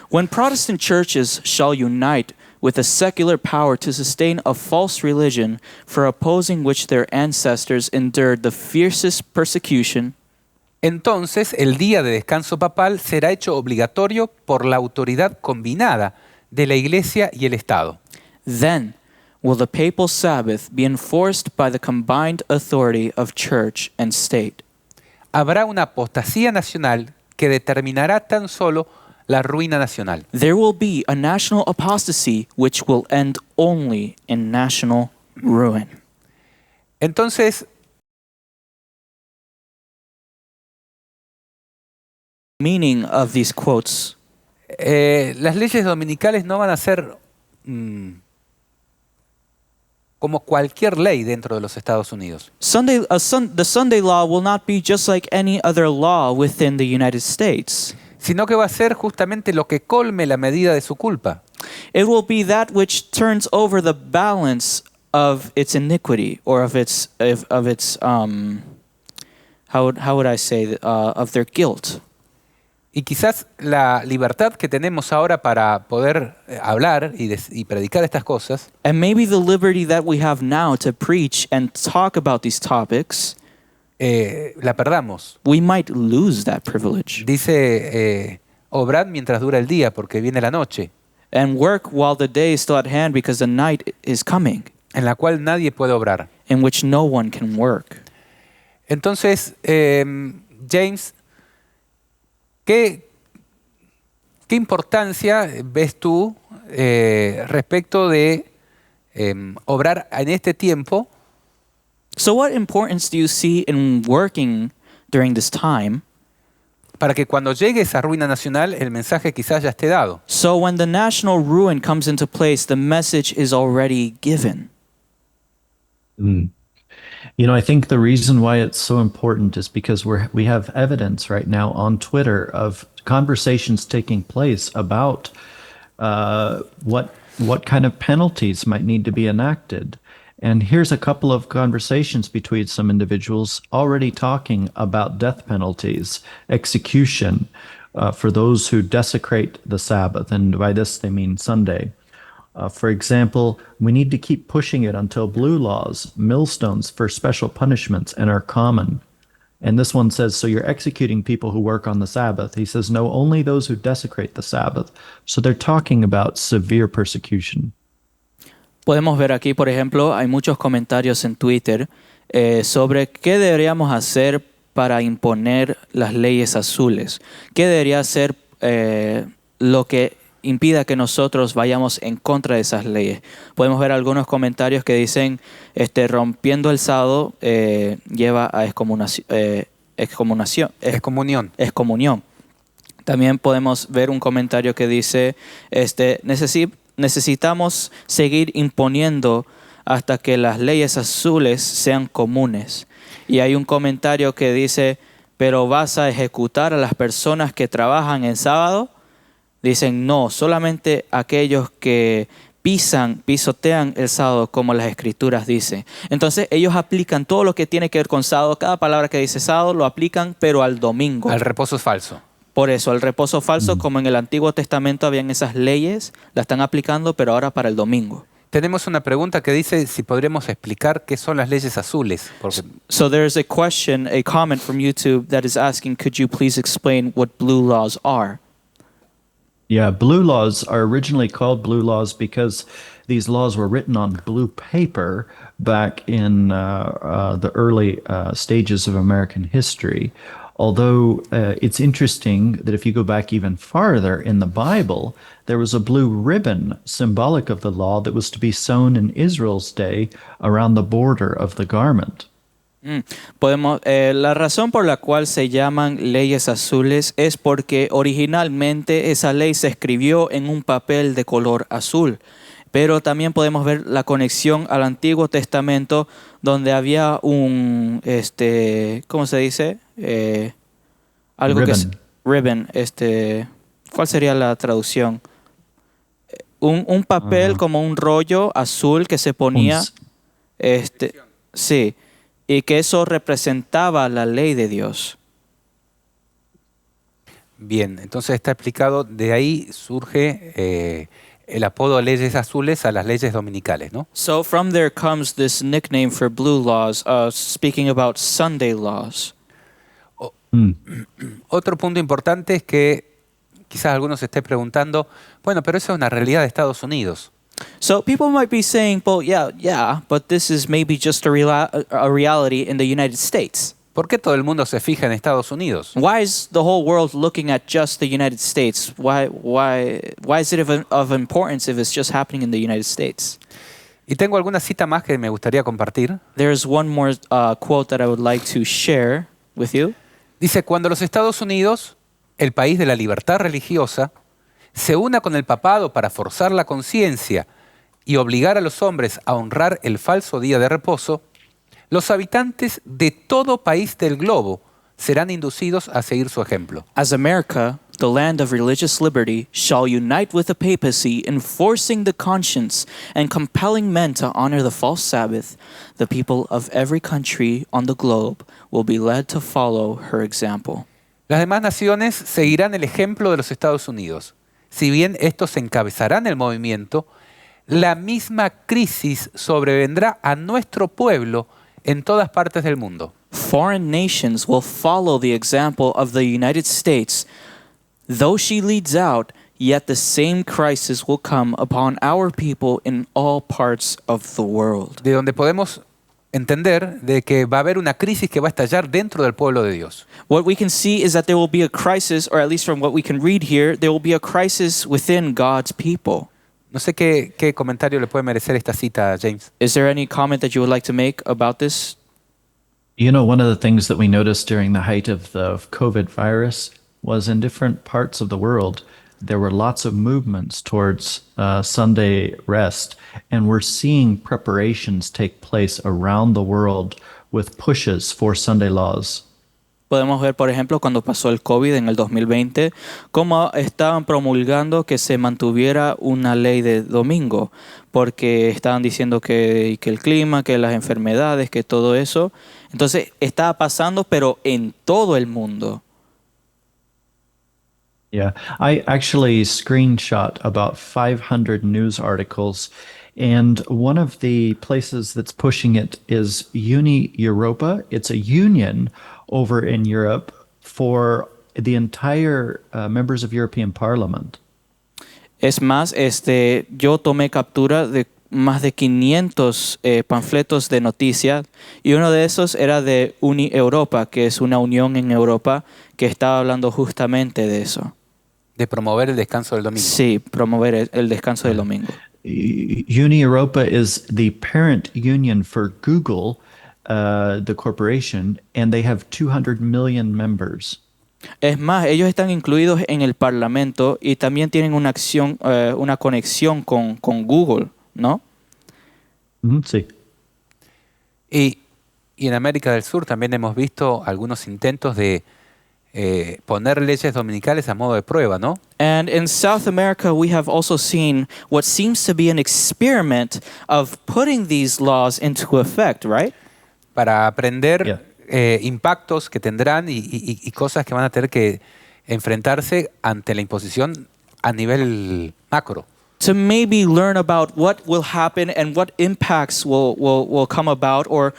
When Protestant churches shall unite with a secular power to sustain a false religion, for opposing which their ancestors endured the fiercest persecution, entonces el día de descanso papal será hecho obligatorio por la autoridad combinada de la Iglesia y el Estado. then will the papal Sabbath be enforced by the combined authority of church and state. Habrá una apostasía nacional que determinará tan solo la ruina nacional. There will be a national apostasy which will end only in national ruin. Entonces, Meaning of these quotes. las leyes dominicales no van a ser como cualquier ley dentro de los Estados Unidos. The Sunday law will not be just like any other law within the United States. Sino que va a ser justamente lo que colme la medida de su culpa. It will be that which turns over the balance of its iniquity, or of its how would I say of their guilt. Y quizás la libertad que tenemos ahora para poder hablar y predicar estas cosas And maybe the liberty that we have now to preach and talk about these topics, la perdamos. we might lose that privilege. Dice, obrad mientras dura el día, porque viene la noche, And work while the day is still at hand, because the night is coming, en la cual nadie puede obrar. in which no one can work. Entonces, James, ¿qué importancia ves tú respecto de obrar en este tiempo So what importance do you see in working during this time, para que cuando llegue esa ruina nacional el mensaje quizás ya esté dado? so when the national ruin comes into place, the message is already given? You know, I think the reason why it's so important is because we have evidence right now on Twitter of conversations taking place about what kind of penalties might need to be enacted. And here's a couple of conversations between some individuals already talking about death penalties, execution for those who desecrate the Sabbath. And by this, they mean Sunday. For example, we need to keep pushing it until blue laws, millstones for special punishments, and are common. And this one says, so you're executing people who work on the Sabbath. He says, no, only those who desecrate the Sabbath. So they're talking about severe persecution. Podemos ver aquí, por ejemplo, hay muchos comentarios en Twitter sobre qué deberíamos hacer para imponer las leyes azules. ¿Qué debería ser lo que impida que nosotros vayamos en contra de esas leyes? Podemos ver algunos comentarios que dicen, rompiendo el sábado lleva a excomunión. También podemos ver un comentario que dice, necesitamos seguir imponiendo hasta que las leyes azules sean comunes. Y hay un comentario que dice, pero ¿vas a ejecutar a las personas que trabajan en sábado? Dicen, no, solamente aquellos que pisotean el sábado como las escrituras dicen. Entonces ellos aplican todo lo que tiene que ver con sábado, cada palabra que dice sábado lo aplican, pero al domingo. Al reposo falso. Por eso, al reposo falso, como en el Antiguo Testamento habían esas leyes, la están aplicando, pero ahora para el domingo. Tenemos una pregunta que dice si podremos explicar qué son las leyes azules. Porque So there's a question, a comment from YouTube that is asking, could you please explain what blue laws are? Yeah, blue laws are originally called blue laws because these laws were written on blue paper back in the early stages of American history. Although it's interesting that if you go back even farther in the Bible, there was a blue ribbon symbolic of the law that was to be sewn in Israel's day around the border of the garment. La razón por la cual se llaman leyes azules es porque originalmente esa ley se escribió en un papel de color azul. Pero también podemos ver la conexión al Antiguo Testamento donde había un, ¿cómo se dice? Algo Ribbon. que es ribbon, ¿cuál sería la traducción? Un papel como un rollo azul que se ponía, sí, y que eso representaba la ley de Dios. bien, entonces está explicado, de ahí surge el apodo leyes azules a las leyes dominicales, ¿no? So from there comes this nickname for blue laws, speaking about Sunday laws. Otro punto importante es que quizás algunos se estén preguntando, bueno, pero eso es una realidad de Estados Unidos. So people might be saying, well, yeah, but this is maybe just a reality in the United States. ¿Por qué todo el mundo se fija en Estados Unidos? Why is the whole world looking at just the United States? Why is it of importance if it's just happening in the United States? Y tengo alguna cita más que me gustaría compartir. There's one more quote that I would like to share with you. Dice, cuando los Estados Unidos, el país de la libertad religiosa, se una con el papado para forzar la conciencia y obligar a los hombres a honrar el falso día de reposo, los habitantes de todo país del globo serán inducidos a seguir su ejemplo. As America, the land of religious liberty, shall unite with the papacy in forcing the conscience and compelling men to honor the false Sabbath, the people of every country on the globe will be led to follow her example. Las demás naciones seguirán el ejemplo de los Estados Unidos. Si bien estos encabezarán el movimiento, la misma crisis sobrevendrá a nuestro pueblo en todas partes del mundo. Foreign nations will follow the example of the United States. Though she leads out, yet the same crisis will come upon our people in all parts of the world. De donde podemos entender de que va a haber una crisis que va a estallar dentro del pueblo de Dios. What we can see is that there will be a crisis, or at least from what we can read here, there will be a crisis within God's people. No sé qué comentario le puede merecer esta cita, James. Is there any comment that you would like to make about this? You know, one of the things that we noticed during the height of the COVID virus was in different parts of the world, there were lots of movements towards Sunday rest, and we're seeing preparations take place around the world with pushes for Sunday laws. Podemos ver, por ejemplo, cuando pasó el COVID en el 2020, cómo estaban promulgando que se mantuviera una ley de domingo, porque estaban diciendo que el clima, que las enfermedades, que todo eso. Entonces, estaba pasando, pero en todo el mundo. Yeah, I actually screenshot about 500 news articles, and one of the places that's pushing it is Uni Europa. It's a union over in Europe for the entire members of European Parliament. Es más, yo tomé captura de más de 500 panfletos de noticias, y uno de esos era de Uni Europa, que es una unión en Europa que estaba hablando justamente de eso. De promover el descanso del domingo. Sí, promover el descanso del domingo. Uni Europa is the parent union for Google, the corporation, and they have 200 million members. Es más, ellos están incluidos en el Parlamento y también tienen una conexión con Google, ¿no? Sí. Y en América del Sur también hemos visto algunos intentos de poner leyes dominicales a modo de prueba, ¿no? And in South America, we have also seen what seems to be an experiment of putting these laws into effect, right? Para aprender Yeah. impactos que tendrán y cosas que van a tener que enfrentarse ante la imposición a nivel macro. To maybe learn about what will happen and what impacts will come about, or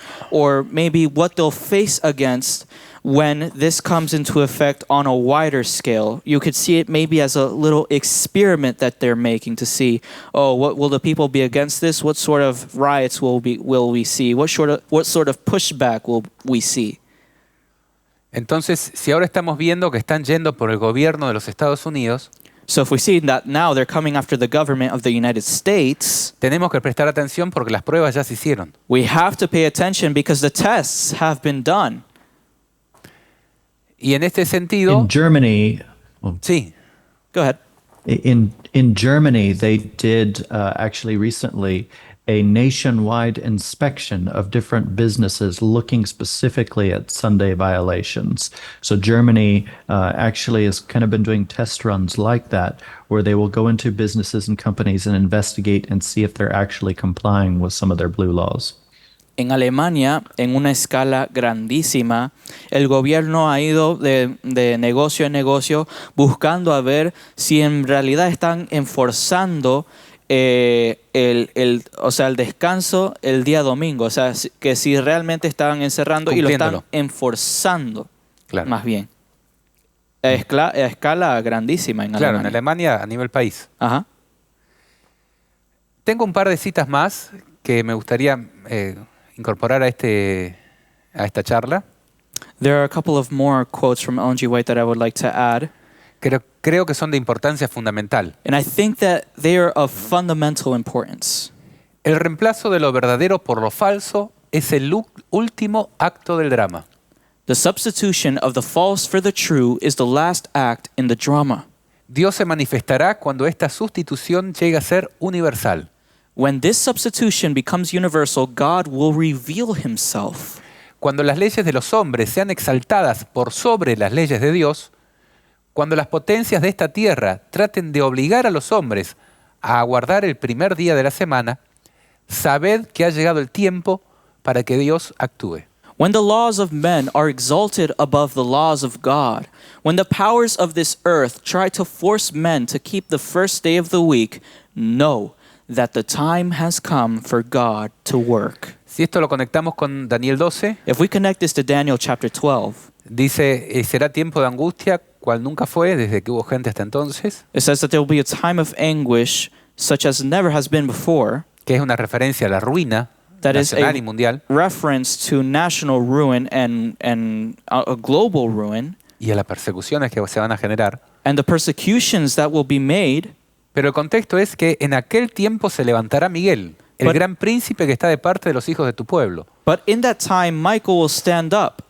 maybe what they'll face against when this comes into effect on a wider scale. You could see it maybe as a little experiment that they're making to see, oh, what will the people be against this? What sort of riots will we see? What sort of pushback will we see? Entonces, si ahora estamos viendo que están yendo por el gobierno de los Estados Unidos, So if we see that now they're coming after the government of the United States, tenemos que prestar atención porque las pruebas ya se hicieron. we have to pay attention because the tests have been done. Y en este sentido, In Germany, sí, Go ahead. in Germany, they did actually recently a nationwide inspection of different businesses looking specifically at Sunday violations. So Germany actually has kind of been doing test runs like that, where they will go into businesses and companies and investigate and see if they're actually complying with some of their blue laws. En Alemania, en una escala grandísima, el gobierno ha ido de negocio en negocio buscando a ver si en realidad están enforzando el descanso el día domingo. O sea, que si realmente estaban encerrando y lo están Cumpliéndolo. enforzando, claro. más bien. A escala grandísima en Claro, en Alemania. Alemania a nivel país. Ajá. Tengo un par de citas más que me gustaría incorporar a esta charla. There are a couple of more quotes from Ellen G. White that I would like to add. Creo que son de importancia fundamental. And I think that they are of fundamental importance. El reemplazo de lo verdadero por lo falso es el último acto del drama. The substitution of the false for the true is the last act in the drama. Dios se manifestará cuando esta sustitución llegue a ser universal. When this substitution becomes universal, God will reveal himself. Cuando las leyes de los hombres sean exaltadas por sobre las leyes de Dios, cuando las potencias de esta tierra traten de obligar a los hombres a aguardar el primer día de la semana, sabed que ha llegado el tiempo para que Dios actúe. When the laws of men are exalted above the laws of God, when the powers of this earth try to force men to keep the first day of the week, know that the time has come for God to work. Si esto lo conectamos con Daniel 12, If we connect this to Daniel chapter 12, dice, será tiempo de angustia, cual nunca fue desde que hubo gente hasta entonces, it says that there will be a time of anguish such as never has been before. que es una referencia a la ruina That is nacional y mundial reference to national ruin and a global ruin, y a las persecuciones que se van a generar. and the persecutions that will be made. Pero el contexto es que en aquel tiempo se levantará Miguel, el But- gran príncipe que está de parte de los hijos de tu pueblo. But in that time, Michael will stand up.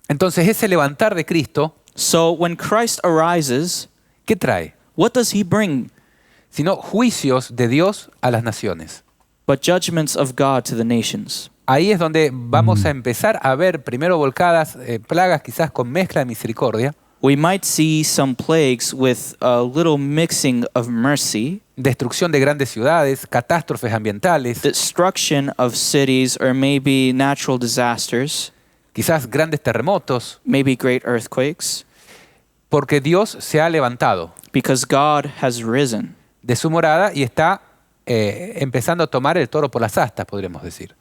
Entonces ese levantar de Cristo, So when Christ arises, ¿qué trae? what does he bring? Sino juicios de Dios a las naciones. But judgments of God to the nations. Ahí es donde vamos a empezar a ver primero volcadas plagas quizás con mezcla de misericordia, We might see some plagues with a little mixing of mercy, destrucción de grandes ciudades, catástrofes ambientales, destruction of cities, or maybe natural disasters, quizás grandes terremotos, maybe great earthquakes, porque Dios se ha levantado because God has risen. de su morada y está empezando a tomar el toro por las astas, podríamos decir.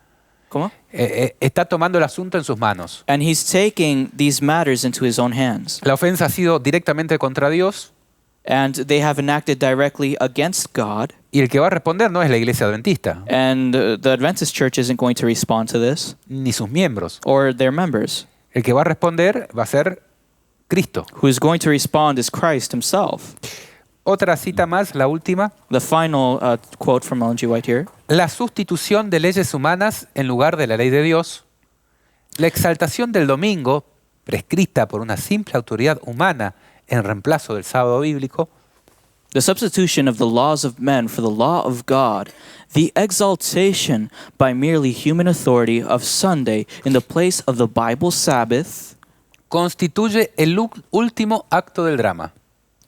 ¿Cómo? Está tomando el asunto en sus manos. And he's taking these matters into his own hands. La ofensa ha sido directamente contra Dios And they have enacted directly against God. y el que va a responder no es la iglesia adventista, And the Adventist Church isn't going to respond to this, ni sus miembros. or their members. El que va a responder va a ser Cristo. Who is going to respond is Christ himself. Otra cita más, la última. The final quote from Ellen G. White here. La sustitución de leyes humanas en lugar de la ley de Dios. La exaltación del domingo, prescrita por una simple autoridad humana en reemplazo del sábado bíblico. The substitution of the laws of men for the law of God. The exaltation by merely human authority of Sunday in the place of the Bible Sabbath. constituye el último acto del drama.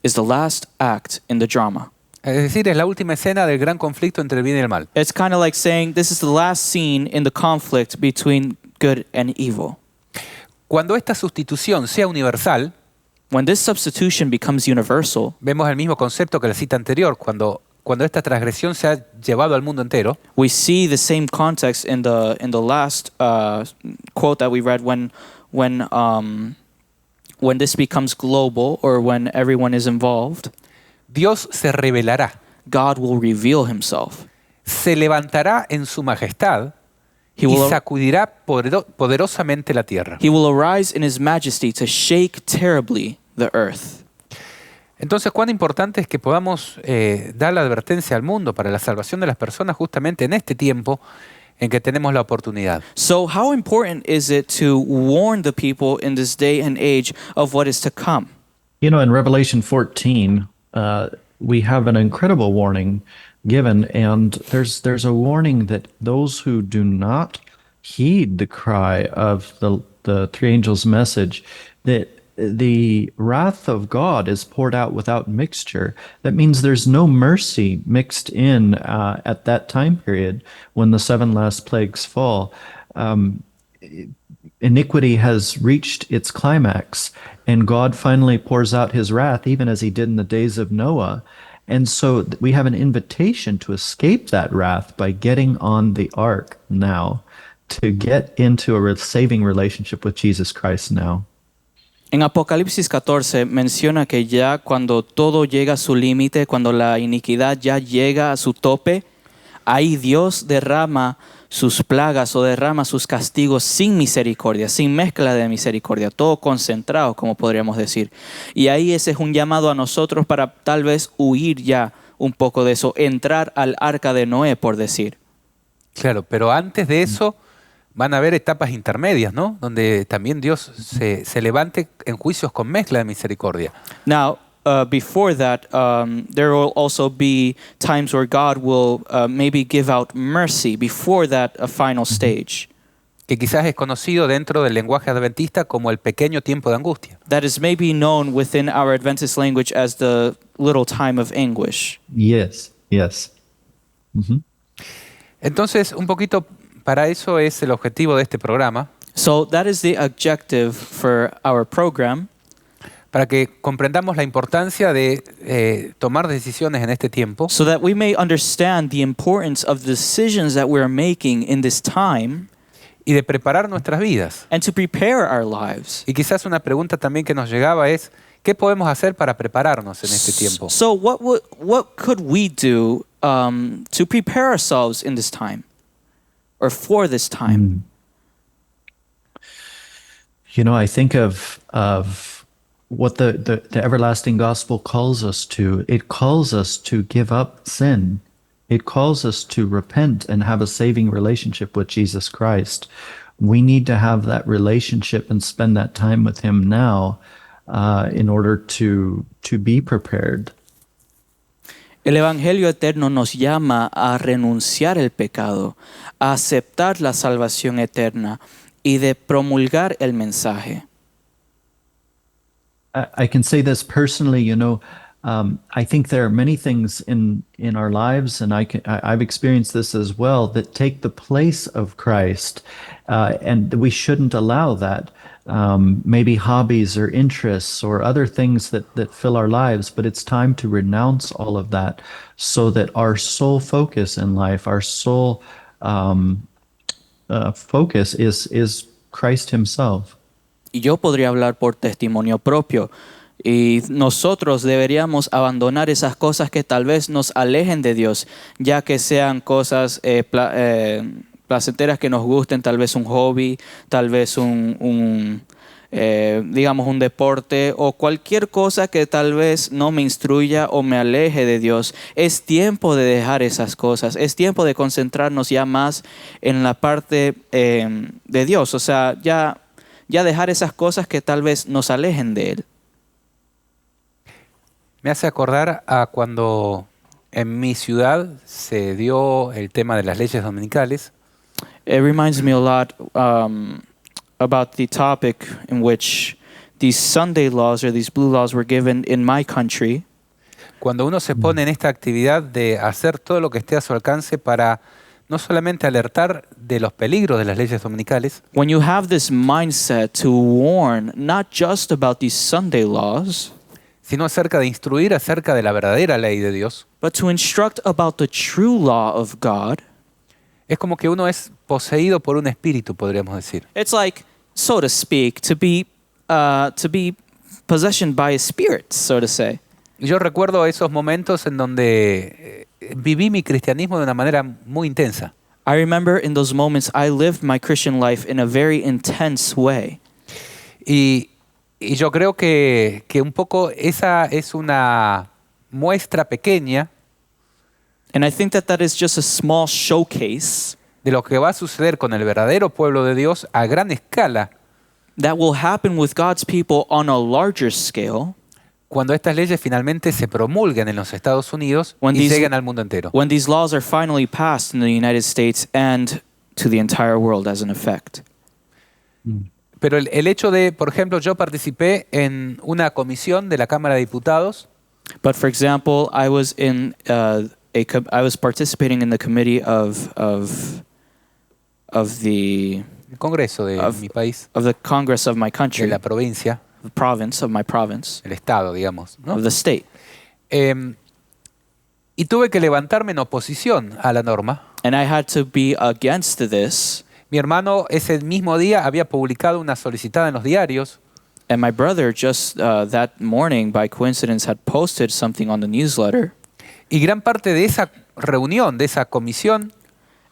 is the last act in the drama. Es decir, es la última escena del gran conflicto entre el bien y el mal. It's kind of like saying this is the last scene in the conflict between good and evil. Cuando esta sustitución sea universal, When this substitution becomes universal, vemos el mismo concepto que la cita anterior, cuando esta transgresión se ha llevado al mundo entero, we see the same context in the last quote that we read when this becomes global or when everyone is involved. Dios se revelará, God will reveal himself. se levantará en su majestad He y will, sacudirá poderosamente la tierra. he will arise in his majesty to shake terribly the earth. Entonces, cuán importante es que podamos dar la advertencia al mundo para la salvación de las personas justamente en este tiempo en que tenemos la oportunidad. So how important is it to warn the people in this day and age of what is to come? You know, in Revelation 14, we have an incredible warning given, and there's a warning that those who do not heed the cry of the three angels' message, that the wrath of God is poured out without mixture. That means there's no mercy mixed in at that time period when the seven last plagues fall. Iniquity has reached its climax, and God finally pours out his wrath, even as he did in the days of Noah. And so we have an invitation to escape that wrath by getting on the ark now, to get into a saving relationship with Jesus Christ now. En Apocalipsis 14 menciona que ya cuando todo llega a su límite, cuando la iniquidad ya llega a su tope, ahí Dios derrama sus plagas o derrama sus castigos sin misericordia, sin mezcla de misericordia, todo concentrado, como podríamos decir. Y ahí ese es un llamado a nosotros para tal vez huir ya un poco de eso, entrar al arca de Noé, por decir. Claro, pero antes de eso van a haber etapas intermedias, ¿no? Donde también Dios se levante en juicios con mezcla de misericordia. Now, before that, there will also be times where God will maybe give out mercy before that final stage. Que quizás es conocido dentro del lenguaje adventista como el pequeño tiempo de angustia. That is maybe known within our Adventist language as the little time of anguish. Yes, yes. Mm-hmm. Entonces, un poquito para eso es el objetivo de este programa, So that is the objective for our program, para que comprendamos la importancia de tomar decisiones en este tiempo so that we may understand the importance of the decisions that we're making in this time y de preparar nuestras vidas. and to prepare our lives. Y quizás una pregunta también que nos llegaba es, ¿qué podemos hacer para prepararnos en este tiempo? So what could we do to prepare ourselves in this time or for this time? You know, I think of what the everlasting gospel calls us to. It calls us to give up sin. It calls us to repent and have a saving relationship with Jesus Christ. We need to have that relationship and spend that time with him now in order to be prepared. El Evangelio eterno nos llama a renunciar el pecado, a aceptar la salvación eterna y de promulgar el mensaje. I can say this personally, you know, I think there are many things in our lives, and I've experienced this as well, that take the place of Christ, and we shouldn't allow that. Maybe hobbies or interests or other things that fill our lives, but it's time to renounce all of that so that our sole focus in life, our sole focus is Christ himself. Y yo podría hablar por testimonio propio. Y nosotros deberíamos abandonar esas cosas que tal vez nos alejen de Dios, ya que sean cosas placenteras que nos gusten, tal vez un hobby, tal vez digamos un deporte o cualquier cosa que tal vez no me instruya o me aleje de Dios. Es tiempo de dejar esas cosas, es tiempo de concentrarnos ya más en la parte de Dios, o sea, ya dejar esas cosas que tal vez nos alejen de Él. Me hace acordar a cuando en mi ciudad se dio el tema de las leyes dominicales. It reminds me a lot about the topic in which these Sunday laws or these blue laws were given in my country, Cuando uno se pone en esta actividad de hacer todo lo que esté a su alcance para no solamente alertar de los peligros de las leyes dominicales, when you have this mindset to warn not just about these Sunday laws, sino acerca de instruir acerca de la verdadera ley de Dios, but to instruct about the true law of God, es como que uno es poseído por un espíritu, podríamos decir. it's like, so to speak, to be possessioned by a spirit, so to say. Yo recuerdo esos momentos en donde viví mi cristianismo de una manera muy intensa. I remember in those moments I lived my Christian life in a very intense way. Y yo creo que un poco esa es una muestra pequeña And I think that is just a small showcase de lo que va a suceder con el verdadero pueblo de Dios a gran escala that will happen with God's people on a larger scale cuando estas leyes finalmente se promulguen en los Estados Unidos When y these- lleguen al mundo entero. when these laws are finally passed in the United States and to the entire world as an effect. Pero el hecho de, por ejemplo, yo participé en una comisión de la Cámara de Diputados But for example, I was I was participating in the committee of the el Congreso de mi país, of the Congress of my de country, la provincia, the province of my province, el Estado, digamos, ¿no? of the state. Y tuve que levantarme en oposición a la norma. And I had to be against this. Mi hermano ese mismo día había publicado una solicitada en los diarios And my brother just that morning, by coincidence, had posted something on the newsletter. y gran parte de esa reunión, de esa comisión,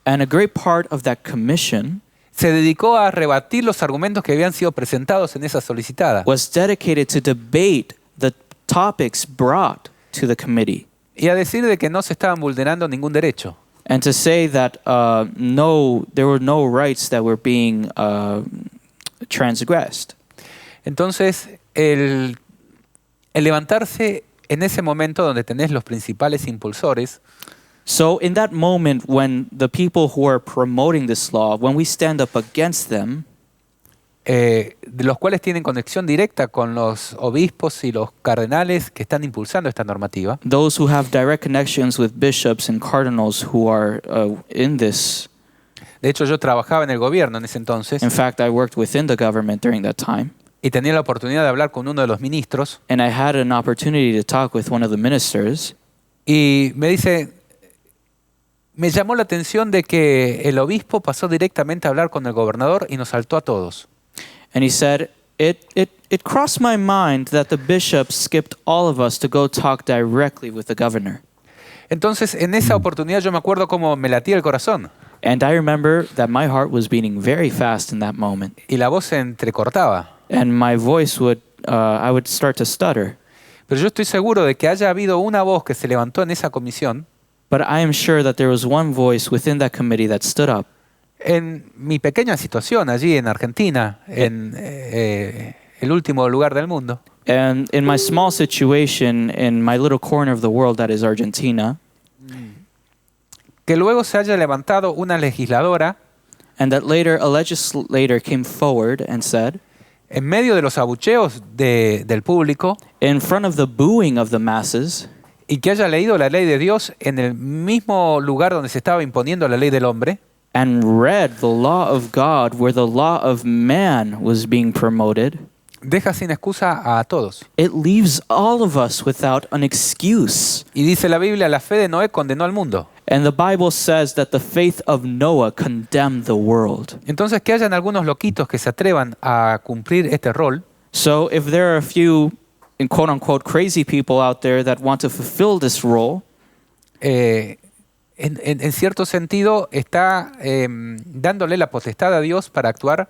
And a great part of that commission se dedicó a rebatir los argumentos que habían sido presentados en esa solicitada was dedicated to debate the topics brought to the committee y a decir de que no se estaban vulnerando ningún derecho. and to say that there were no rights that were being transgressed. Entonces, el levantarse en ese momento donde tenés los principales impulsores, So in that moment when the people who are promoting this law, when we stand up against them, de los cuales tienen conexión directa con los obispos y los cardenales que están impulsando esta normativa, those who have direct connections with bishops and cardinals who are in this. de hecho yo trabajaba en el gobierno en ese entonces In fact, I worked within the government during that time, y tenía la oportunidad de hablar con uno de los ministros and I had an opportunity to talk with one of the ministers, y me dice, me llamó la atención de que el obispo pasó directamente a hablar con el gobernador y nos saltó a todos. and he said, it crossed my mind that the bishop skipped all of us to go talk directly with the governor. Entonces, en esa oportunidad yo me acuerdo cómo me latía el corazón And I remember that my heart was beating very fast in that moment, y la voz se entrecortaba. and my voice I would start to stutter. Pero yo estoy seguro de que haya habido una voz que se levantó en esa comisión, But I am sure that there was one voice within that committee that stood up. en mi pequeña situación allí en Argentina, en el último lugar del mundo, And in my small situation, in my little corner of the world that is Argentina, que luego se haya levantado una legisladora and that later a legislator came forward and said, en medio de los abucheos del público, in front of the booing of the masses, y que haya leído la ley de Dios en el mismo lugar donde se estaba imponiendo la ley del hombre, and read the law of God where the law of man was being promoted, deja sin excusa a todos. it leaves all of us without an excuse. Y dice la Biblia, la fe de Noé condenó al mundo. And the Bible says that the faith of Noah condemned the world. Entonces, que hayan algunos loquitos que se atrevan a cumplir este rol, So if there are a few, in quote unquote, crazy people out there that want to fulfill this role, en cierto sentido está dándole la potestad a Dios para actuar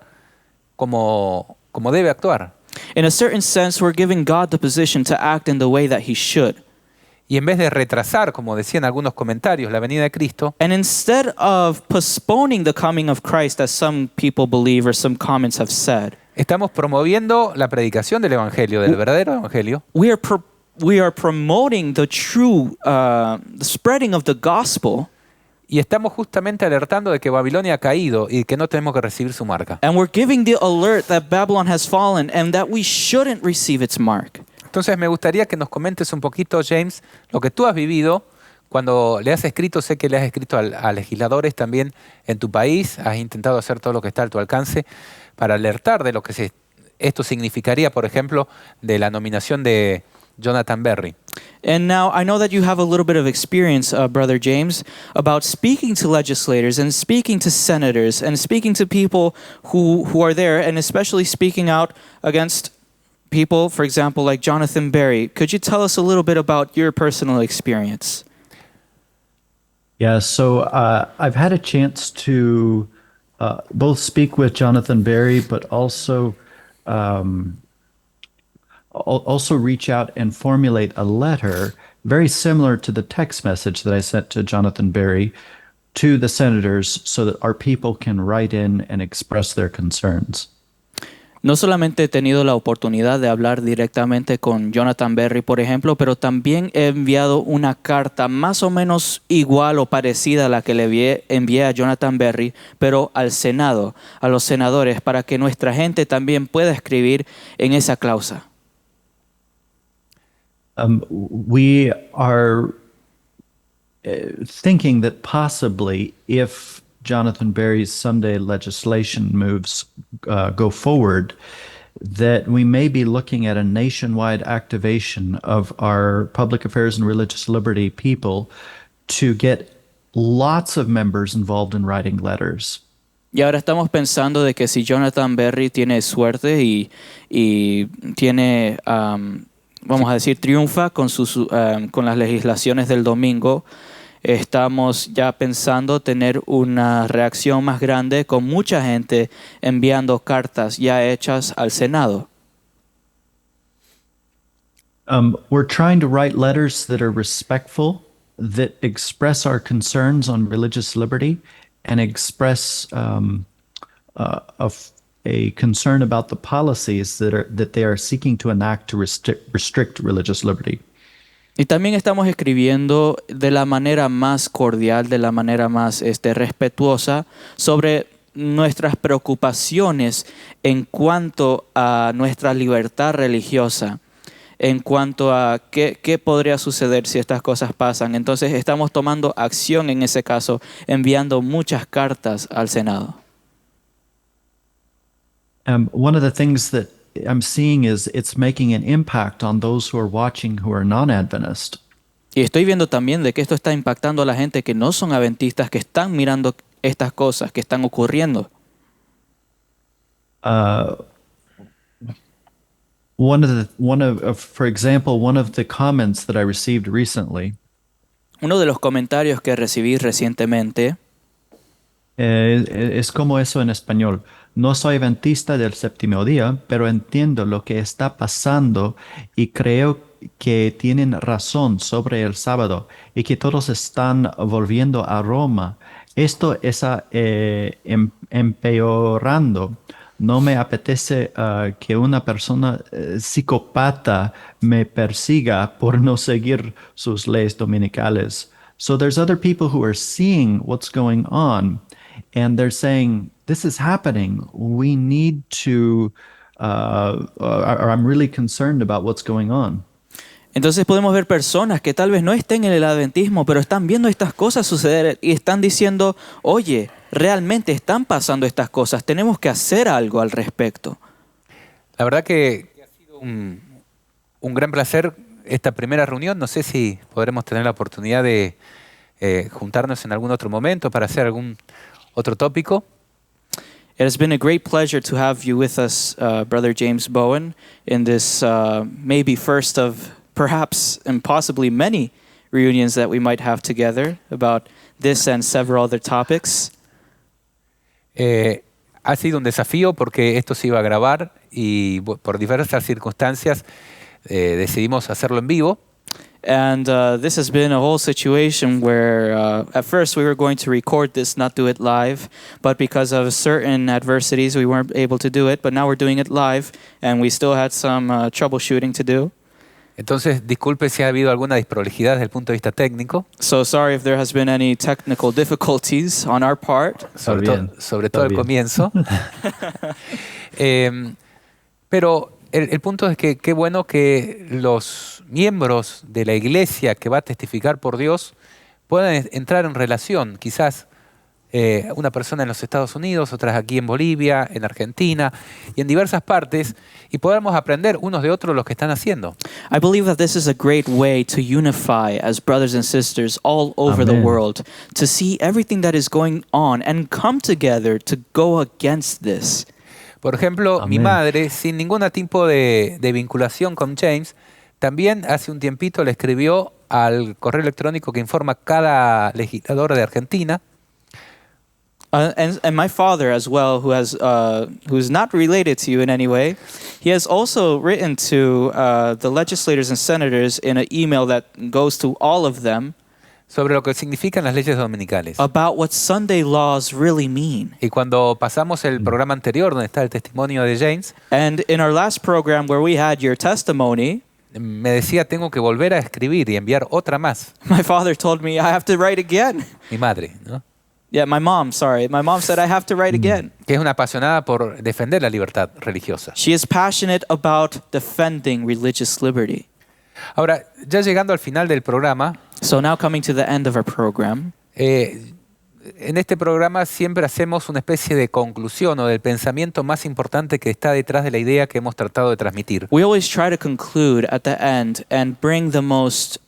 como debe actuar. in a certain sense, we're giving God the position to act in the way that He should. Y en vez de retrasar, como decían algunos comentarios, la venida de Cristo, And instead of postponing the coming of Christ, as some people believe or some comments have said, estamos promoviendo la predicación del Evangelio, del verdadero Evangelio, we are promoting the true, the spreading of the gospel, Y estamos justamente alertando de que Babilonia ha caído y que no tenemos que recibir su marca. And we're giving the alert that Babylon has fallen and that we shouldn't receive its mark. Entonces me gustaría que nos comentes un poquito, James, lo que tú has vivido cuando le has escrito. Sé que le has escrito a legisladores también en tu país. Has intentado hacer todo lo que está a tu alcance para alertar de lo que esto significaría, por ejemplo, de la nominación de Jonathan Berry. And now I know that you have a little bit of experience, Brother James, about speaking to legislators and speaking to senators and speaking to people who are there, and especially speaking out against people, for example, like Jonathan Berry. Could you tell us a little bit about your personal experience? Yeah, so I've had a chance to both speak with Jonathan Berry, but also reach out and formulate a letter very similar to the text message that I sent to Jonathan Berry to the senators so that our people can write in and express their concerns. No solamente he tenido la oportunidad de hablar directamente con Jonathan Berry, por ejemplo, pero también he enviado una carta más o menos igual o parecida a la que le envié a Jonathan Berry, pero al Senado, a los senadores, para que nuestra gente también pueda escribir en esa cláusula. We are thinking that possibly if Jonathan Berry's Sunday legislation moves go forward, that we may be looking at a nationwide activation of our public affairs and religious liberty people to get lots of members involved in writing letters. Y ahora estamos pensando de que si Jonathan Berry tiene suerte y tiene, vamos a decir, triunfa con las legislaciones del domingo, estamos ya pensando tener una reacción más grande con mucha gente enviando cartas ya hechas al Senado. We're trying to write letters that are respectful, that express our concerns on religious liberty, and express a concern about the policies that they are seeking to enact to restrict religious liberty. Y también estamos escribiendo de la manera más cordial, de la manera más respetuosa sobre nuestras preocupaciones en cuanto a nuestra libertad religiosa, en cuanto a qué podría suceder si estas cosas pasan. Entonces estamos tomando acción en ese caso, enviando muchas cartas al Senado. One of the things that I'm seeing is it's making an impact on those who are watching who are non-Adventist. Y estoy viendo también de que esto está impactando a la gente que no son adventistas, que están mirando estas cosas que están ocurriendo. For example, one of the comments that I received recently. Uno de los comentarios que recibí recientemente es como eso en español. No soy adventista del séptimo día, pero entiendo lo que está pasando y creo que tienen razón sobre el sábado y que todos están volviendo a Roma. Esto está empeorando. No me apetece que una persona psicópata me persiga por no seguir sus leyes dominicales. So there's other people who are seeing what's going on, and they're saying, this is happening. We need to, or I'm really concerned about what's going on. Entonces podemos ver personas que tal vez no estén en el adventismo, pero están viendo estas cosas suceder y están diciendo, oye, realmente están pasando estas cosas, tenemos que hacer algo al respecto. La verdad que ha sido un gran placer esta primera reunión. No sé si podremos tener la oportunidad de juntarnos en algún otro momento para hacer algún otro tópico. It has been a great pleasure to have you with us, Brother James Bowen, in this maybe first of perhaps and possibly many reunions that we might have together about this and several other topics. Ha sido un desafío porque esto se iba a grabar y por diversas circunstancias decidimos hacerlo en vivo. And this has been a whole situation where at first we were going to record this, not do it live, but because of certain adversities we weren't able to do it, but now we're doing it live and we still had some troubleshooting to do. Entonces, disculpe si ha habido alguna desprolijidad desde el punto de vista técnico, So sorry if there has been any technical difficulties on our part. bien. sobre Está todo al bien. comienzo. Pero el punto es que qué bueno que los miembros de la iglesia que va a testificar por Dios puedan entrar en relación, quizás una persona en los Estados Unidos, otras aquí en Bolivia, en Argentina y en diversas partes, y podamos aprender unos de otros lo que están haciendo. I believe that this is a great way to unify as brothers and sisters all over the Amen. world, to see everything that is going on and come together to go against this. Por ejemplo, mi Amén. madre, sin ningún tipo de vinculación con James, también hace un tiempito le escribió al correo electrónico que informa cada legislador de Argentina, And my father as well, who's not related to you in any way, he has also written to the legislators and senators in an email that goes to all of them sobre lo que significan las leyes dominicales. about what Sunday laws really mean. Y cuando pasamos el programa anterior, donde está el testimonio de James, And in our last program where we had your testimony, me decía, tengo que volver a escribir y enviar otra más. my father told me I have to write again. Mi madre, ¿no? Yeah, my mom said I have to write again. Que es una apasionada por defender la libertad religiosa. She is passionate about defending religious liberty. Ahora, ya llegando al final del programa, So now coming to the end of our program, en este programa siempre hacemos una especie de conclusión o del pensamiento más importante que está detrás de la idea que hemos tratado de transmitir. we always try to conclude at the end and bring the most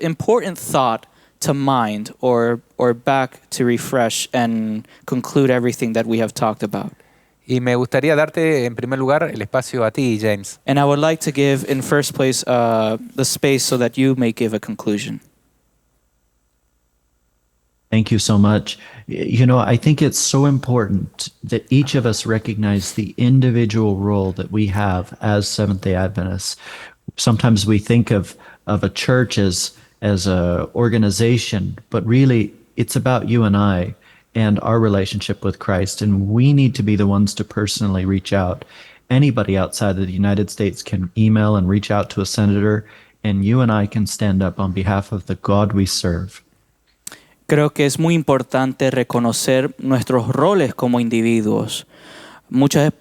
important thought to mind or back to refresh and conclude everything that we have talked about. Y me gustaría darte en primer lugar el espacio a ti, James. And I would like to give in first place the space so that you may give a conclusion. Thank you so much. You know, I think it's so important that each of us recognize the individual role that we have as Seventh-day Adventists. Sometimes we think of a church as a organization, but really it's about you and I and our relationship with Christ. And we need to be the ones to personally reach out. Anybody outside of the United States can email and reach out to a senator, and you and I can stand up on behalf of the God we serve. Creo que es muy importante reconocer nuestros roles como individuos. Muchos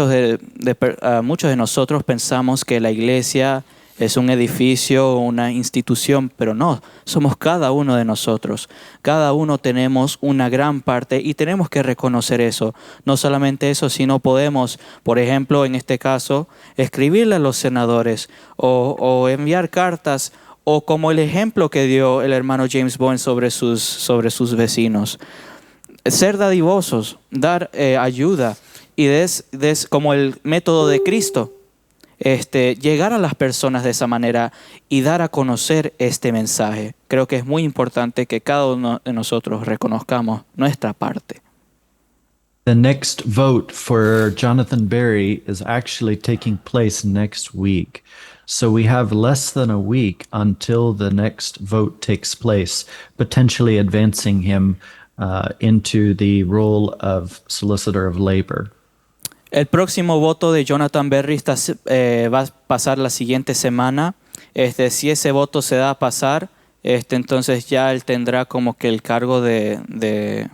de nosotros pensamos que la iglesia es un edificio o una institución, pero no, somos cada uno de nosotros. Cada uno tenemos una gran parte y tenemos que reconocer eso. No solamente eso, sino podemos, por ejemplo, en este caso, escribirle a los senadores o enviar cartas, o como el ejemplo que dio el hermano James Bowen sobre sus vecinos. Ser dadivosos, dar ayuda, y como el método de Cristo, llegar a las personas de esa manera y dar a conocer este mensaje. Creo que es muy importante que cada uno de nosotros reconozcamos nuestra parte. The next vote for Jonathan Berry is actually taking place next week. So we have less than a week until the next vote takes place, potentially advancing him into the role of Solicitor of Labor. El próximo voto de Jonathan Berry va a pasar la siguiente semana. Si ese voto se da a pasar, entonces ya él tendrá como que el cargo de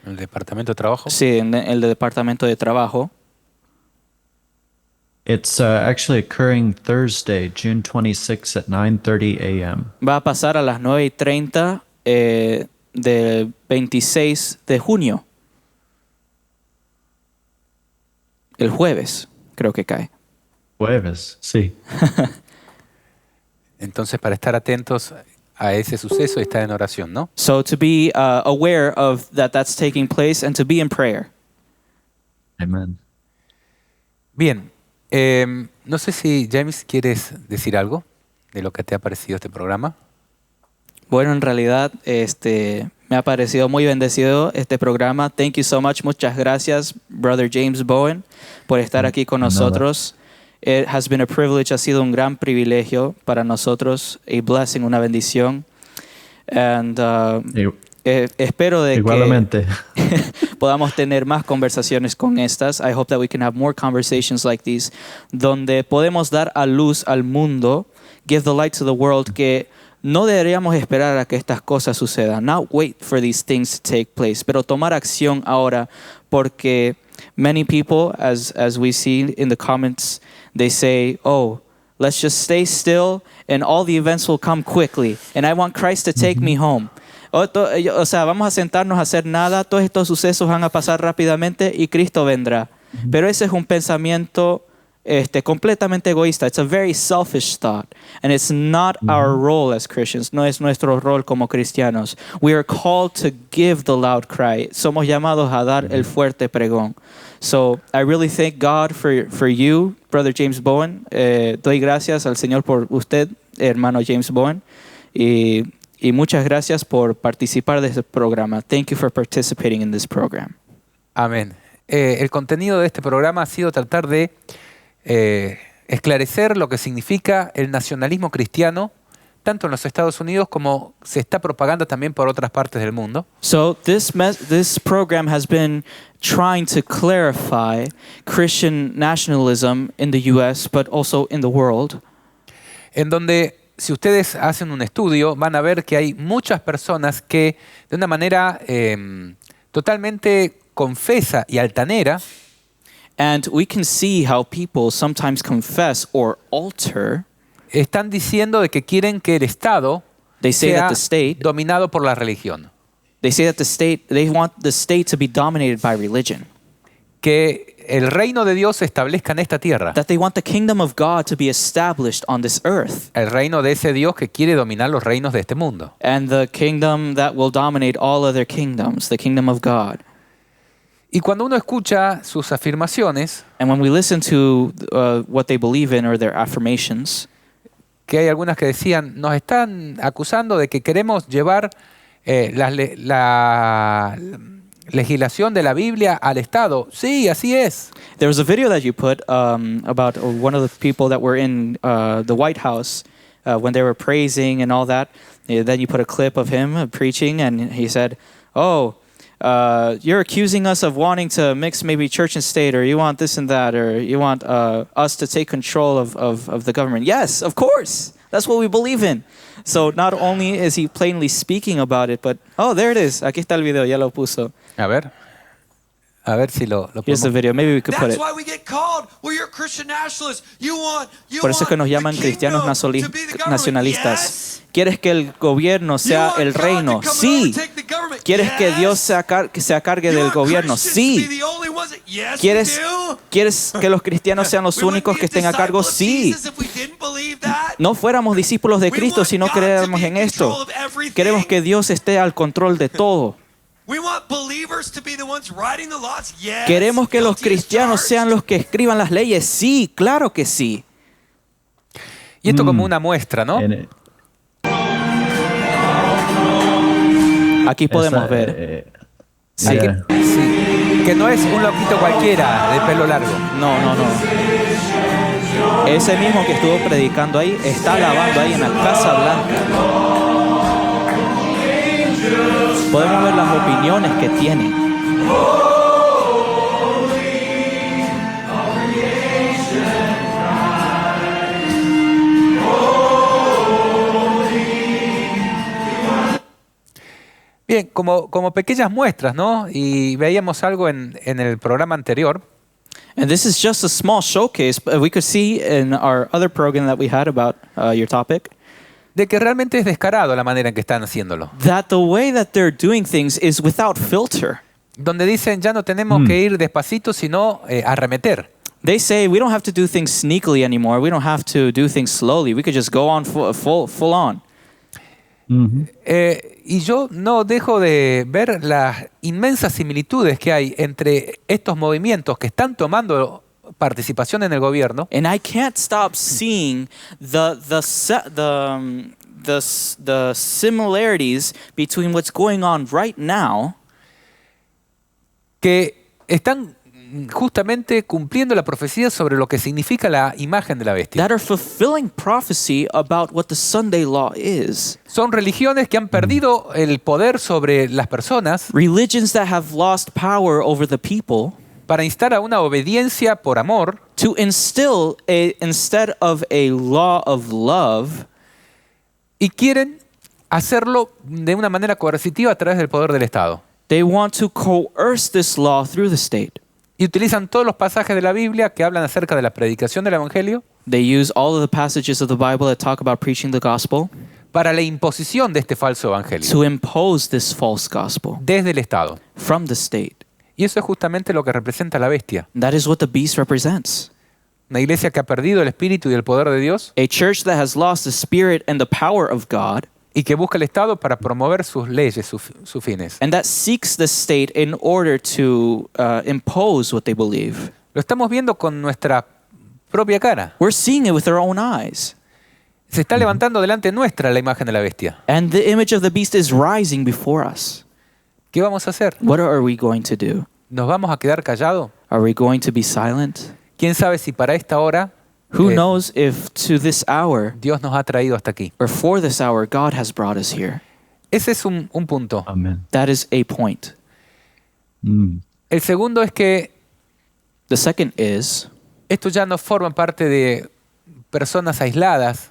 ¿El Departamento de Trabajo? sí, el Departamento de Trabajo. It's actually occurring Thursday, June 26 at 9:30 a.m. Va a pasar a las 9:30 del 26 de junio. El jueves, creo que cae. Jueves, sí. Entonces, para estar atentos a ese suceso y estar en oración, ¿no? So to be aware of that's taking place and to be in prayer. Amen. Bien, no sé si James quieres decir algo de lo que te ha parecido este programa. Bueno, en realidad me ha parecido muy bendecido este programa. Thank you so much. Muchas gracias, Brother James Bowen, por estar aquí con nosotros. It has been a privilege, ha sido un gran privilegio para nosotros, a blessing, una bendición. And espero de Igualmente. que podamos tener más conversaciones con estas. I hope that we can have more conversations like these, donde podemos dar a luz al mundo give the light to the world, que no deberíamos esperar a que estas cosas sucedan. Not wait for these things to take place, pero tomar acción ahora, porque many people, as we see in the comments, they say, oh, let's just stay still and all the events will come quickly. And I want Christ to take me home. O sea, vamos a sentarnos a hacer nada, todos estos sucesos van a pasar rápidamente y Cristo vendrá. Pero ese es un pensamiento completamente egoísta. It's a very selfish thought. And it's not our role as Christians. No es nuestro rol como cristianos. We are called to give the loud cry. Somos llamados a dar el fuerte pregón. So I really thank God for you, Brother James Bowen. Doy gracias al Señor por usted, hermano James Bowen. Y muchas gracias por participar de este programa. Thank you for participating in this program. Amén. El contenido de este programa ha sido tratar de esclarecer lo que significa el nacionalismo cristiano, tanto en los Estados Unidos como se está propagando también por otras partes del mundo. So this program has been trying to clarify Christian nationalism in the U.S., but also in the world. En donde, si ustedes hacen un estudio, van a ver que hay muchas personas que, de una manera totalmente confesa y altanera, and we can see how people sometimes confess or alter. Están diciendo de que quieren que el Estado sea dominado por la religión. They say that they want the state to be dominated by religion. Que el reino de Dios se establezca en esta tierra. That they want the kingdom of God to be established on this earth. El reino de ese Dios que quiere dominar los reinos de este mundo. And the kingdom that will dominate all other kingdoms, the kingdom of God. Y cuando uno escucha sus afirmaciones, and when we listen to what they believe in or their affirmations, que hay algunas que decían, nos están acusando de que queremos llevar la legislación de la Biblia al Estado. Sí, así es. There was a video that you put about one of the people that were in the White House when they were praising and all that. Then you put a clip of him preaching, and he said, oh, you're accusing us of wanting to mix maybe church and state, or you want this and that, or you want us to take control of the government. Yes, of course. That's what we believe in. So not only is he plainly speaking about it, but, oh, there it is. Aquí está el video, ya lo puso. A ver si lo Here's the video. Maybe we could put it. That's why we get called. Well, you're Christian nationalists. You Por eso es que nos llaman cristianos nacionalistas. ¿Quieres que el gobierno sea el reino? Sí. ¿Quieres que Dios se acargue del gobierno? Sí. ¿Quieres que los cristianos sean los únicos que estén a cargo? Sí. No fuéramos discípulos de Cristo si no creéramos en esto. Queremos que Dios esté al control de todo. ¿Queremos que los cristianos sean los que escriban las leyes? Sí, claro que sí. Y esto como una muestra, ¿no? Aquí podemos ver. Sí. Que no es un loquito cualquiera de pelo largo. No. Ese mismo que estuvo predicando ahí está alabando ahí en la Casa Blanca. Podemos ver las opiniones que tiene. Bien, como pequeñas muestras, ¿no? Y veíamos algo en el programa anterior. And this is just a small showcase we could see in our other program that we had about your topic. De que realmente es descarado la manera en que están haciéndolo. That the way that they're doing things is without filter. Donde dicen ya no tenemos que ir despacito, sino arremeter. They say we don't have to do things sneakily anymore. We don't have to do things slowly. We could just go on full on. Y yo no dejo de ver las inmensas similitudes que hay entre estos movimientos que están tomando participación en el gobierno. And I can't stop seeing the similarities between what's going on right now. Que están justamente cumpliendo la profecía sobre lo que significa la imagen de la bestia. That are fulfilling prophecy about what the Sunday law is. Son religiones que han perdido el poder sobre las personas. Religions that have lost power over the people. para instar a una obediencia por amor, to instill instead of a law of love, y quieren hacerlo de una manera coercitiva a través del poder del Estado. they want to coerce this law through the state. Y utilizan todos los pasajes de la Biblia que hablan acerca de la predicación del Evangelio They use all of the passages of the Bible that talk about preaching the gospel para la imposición de este falso Evangelio to impose this false gospel desde el Estado. from the state. Y eso es justamente lo que representa la bestia. That is what the beast represents. Una iglesia que ha perdido el espíritu y el poder de Dios A church that has lost the spirit and the power of God, y que busca el Estado para promover sus leyes, sus fines. and that seeks the state in order to impose what they believe. Lo estamos viendo con nuestra propia cara. We're seeing it with our own eyes. Se está levantando delante nuestra la imagen de la bestia. And the image of the beast is rising before us. ¿Qué vamos a hacer? What are we going to do? ¿Nos vamos a quedar callados? Are we going to be silent? ¿Quién sabe si para esta hora Who knows if to this hour Dios nos ha traído hasta aquí? or for this hour God has brought us here? Ese es un punto. Amen. That is a point. El segundo es que The second is esto ya no forma parte de personas aisladas,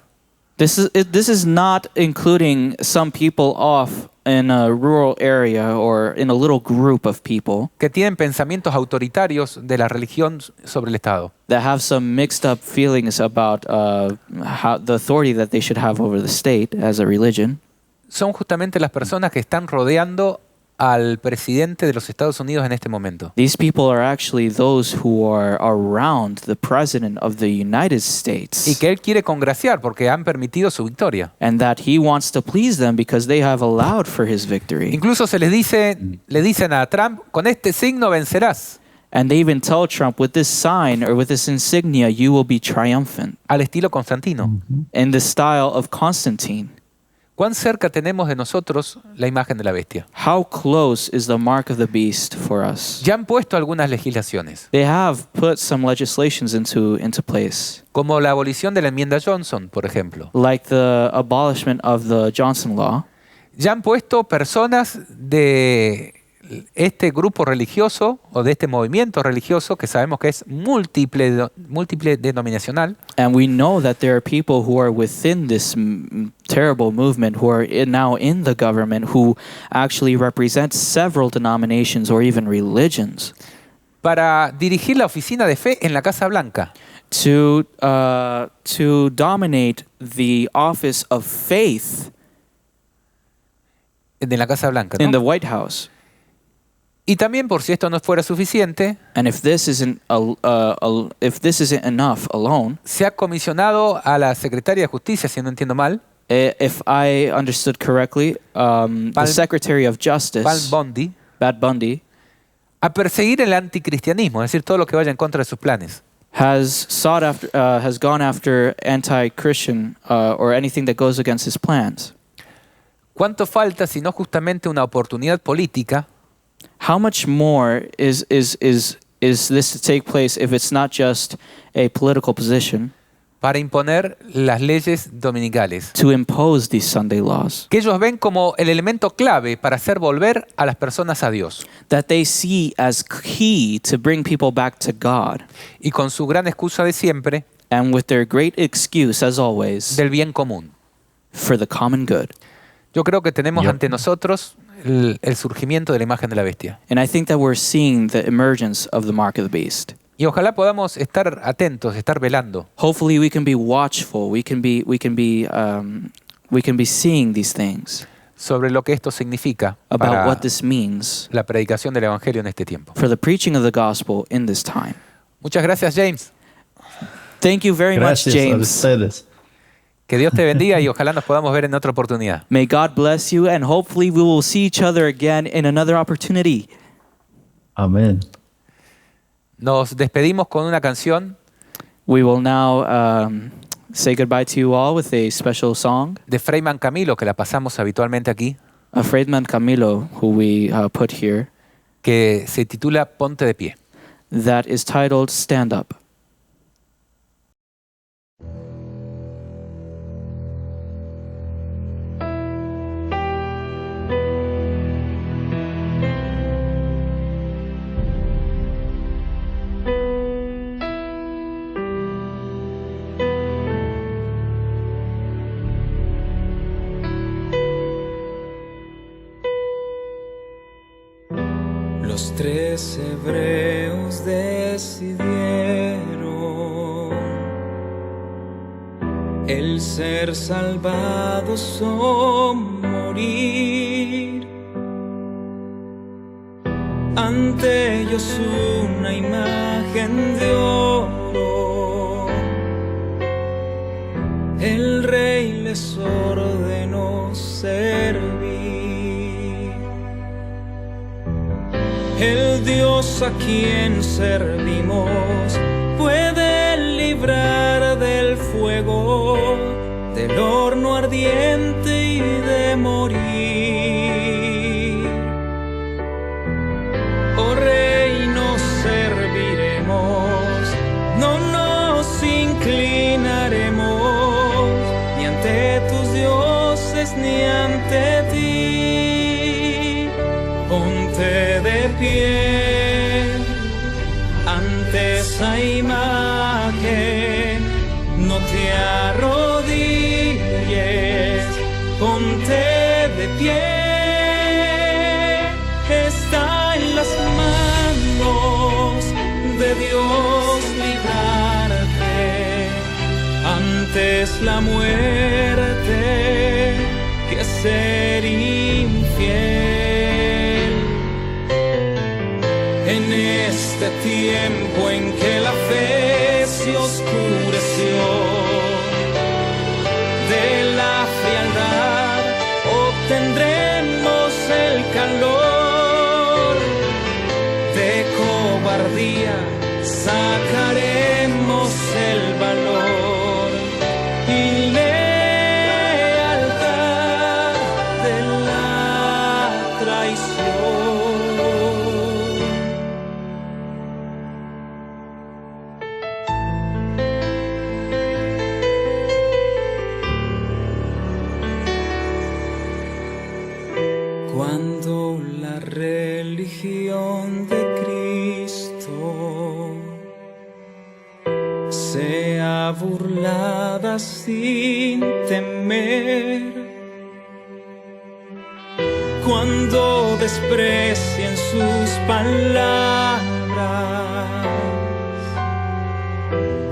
this is not including some people off in a rural area or in a little group of people que tienen pensamientos autoritarios de la religión sobre el Estado. that have some mixed up feelings about how the authority that they should have over the state as a religion. Son justamente las personas que están rodeando al presidente de los Estados Unidos en este momento. These people are actually those who are around the president of the United Y States, que él quiere congraciar porque han permitido su victoria. and that he wants to please them because they have allowed for his victory. Incluso se les dice, le dicen a Trump, con este signo vencerás, And they even tell Trump, with this sign or with this insignia, you will be triumphant, al estilo Constantino. in the style of Constantine. ¿Cuán cerca tenemos de nosotros la imagen de la bestia? How close is the mark of the beast for us? Ya han puesto algunas legislaciones, They have put some legislations into place, como la abolición de la enmienda Johnson, por ejemplo. like the abolishment of the Johnson Law. Ya han puesto personas de este grupo religioso o de este movimiento religioso que sabemos que es múltiple denominacional, And we know that there are people who are within this terrible movement who are now in the government who actually represent several denominations or even religions para dirigir la oficina de fe en la Casa Blanca. to dominate the office of faith De la Casa Blanca, ¿no? in the White House. Y también, por si esto no fuera suficiente, And if this isn't enough alone, se ha comisionado a la Secretaria de Justicia, si no entiendo mal, if I understood correctly, the Secretary of Justice, Pam Bondi, Pat Bundy, a perseguir el anticristianismo, es decir, todo lo que vaya en contra de sus planes. has gone after anti-Christian or anything that goes against his plans. ¿Cuánto falta si no justamente una oportunidad política How much more is this to take place if it's not just a political position para imponer las leyes dominicales? to impose these Sunday laws Que ellos ven como el elemento clave para hacer volver a las personas a Dios. that they see as key to bring people back to God, Y con su gran excusa de siempre, and with their great excuse, as always, del bien común. for the common good. Yo creo que tenemos Yep. ante nosotros el surgimiento de la imagen de la bestia. And I think that we're seeing the emergence of the mark of the beast. Y ojalá podamos estar atentos, estar velando, Hopefully, we can be watchful. We can be seeing these things sobre lo que esto significa about para what this means la predicación del Evangelio en este tiempo. for the preaching of the gospel in this time. Muchas gracias, James. Thank you very much, Gracias a James. ustedes. Que Dios te bendiga y ojalá nos podamos ver en otra oportunidad. May God bless you, and hopefully we will see each other again in another opportunity. Amen. Nos despedimos con una canción We will now say goodbye to you all with a special song, de Freyman Camilo, que la pasamos habitualmente aquí, a Friedman Camilo, who we put here, que se titula Ponte de pie. that is titled Stand Up. Los 3 hebreos decidieron el ser salvados o morir. Ante ellos una imagen de oro, el rey les ordenó servir. El Dios a quien servimos puede librar del fuego, del horno ardiente y de morir. Oh Rey, nos serviremos, no nos inclinaremos ni ante tus dioses ni ante ti. Ponte de pie ante esa imagen, no te arrodilles, ponte de pie. Está en las manos de Dios librarte, antes la muerte que ser infiel. En este tiempo en que la fe se oscureció, de la frialdad obtendremos el calor, de cobardía sacaremos el valor y lealtad de la traición. Cuando la religión de Cristo sea burlada sin temer, cuando desprecien sus palabras,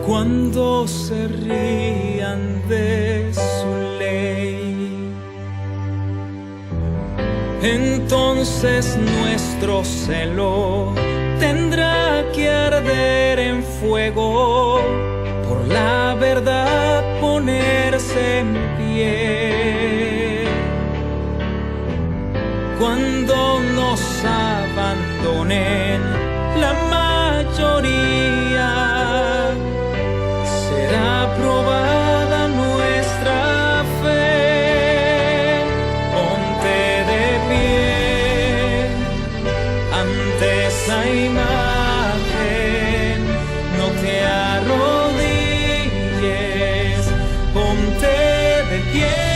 cuando se rían de su ley, entonces nuestro celo tendrá que arder en fuego, por la verdad ponerse en pie. Cuando nos abandonen la mayoría, será probada nuestra fe. Ponte de pie ante esa imagen, no te arrodilles, ponte de pie.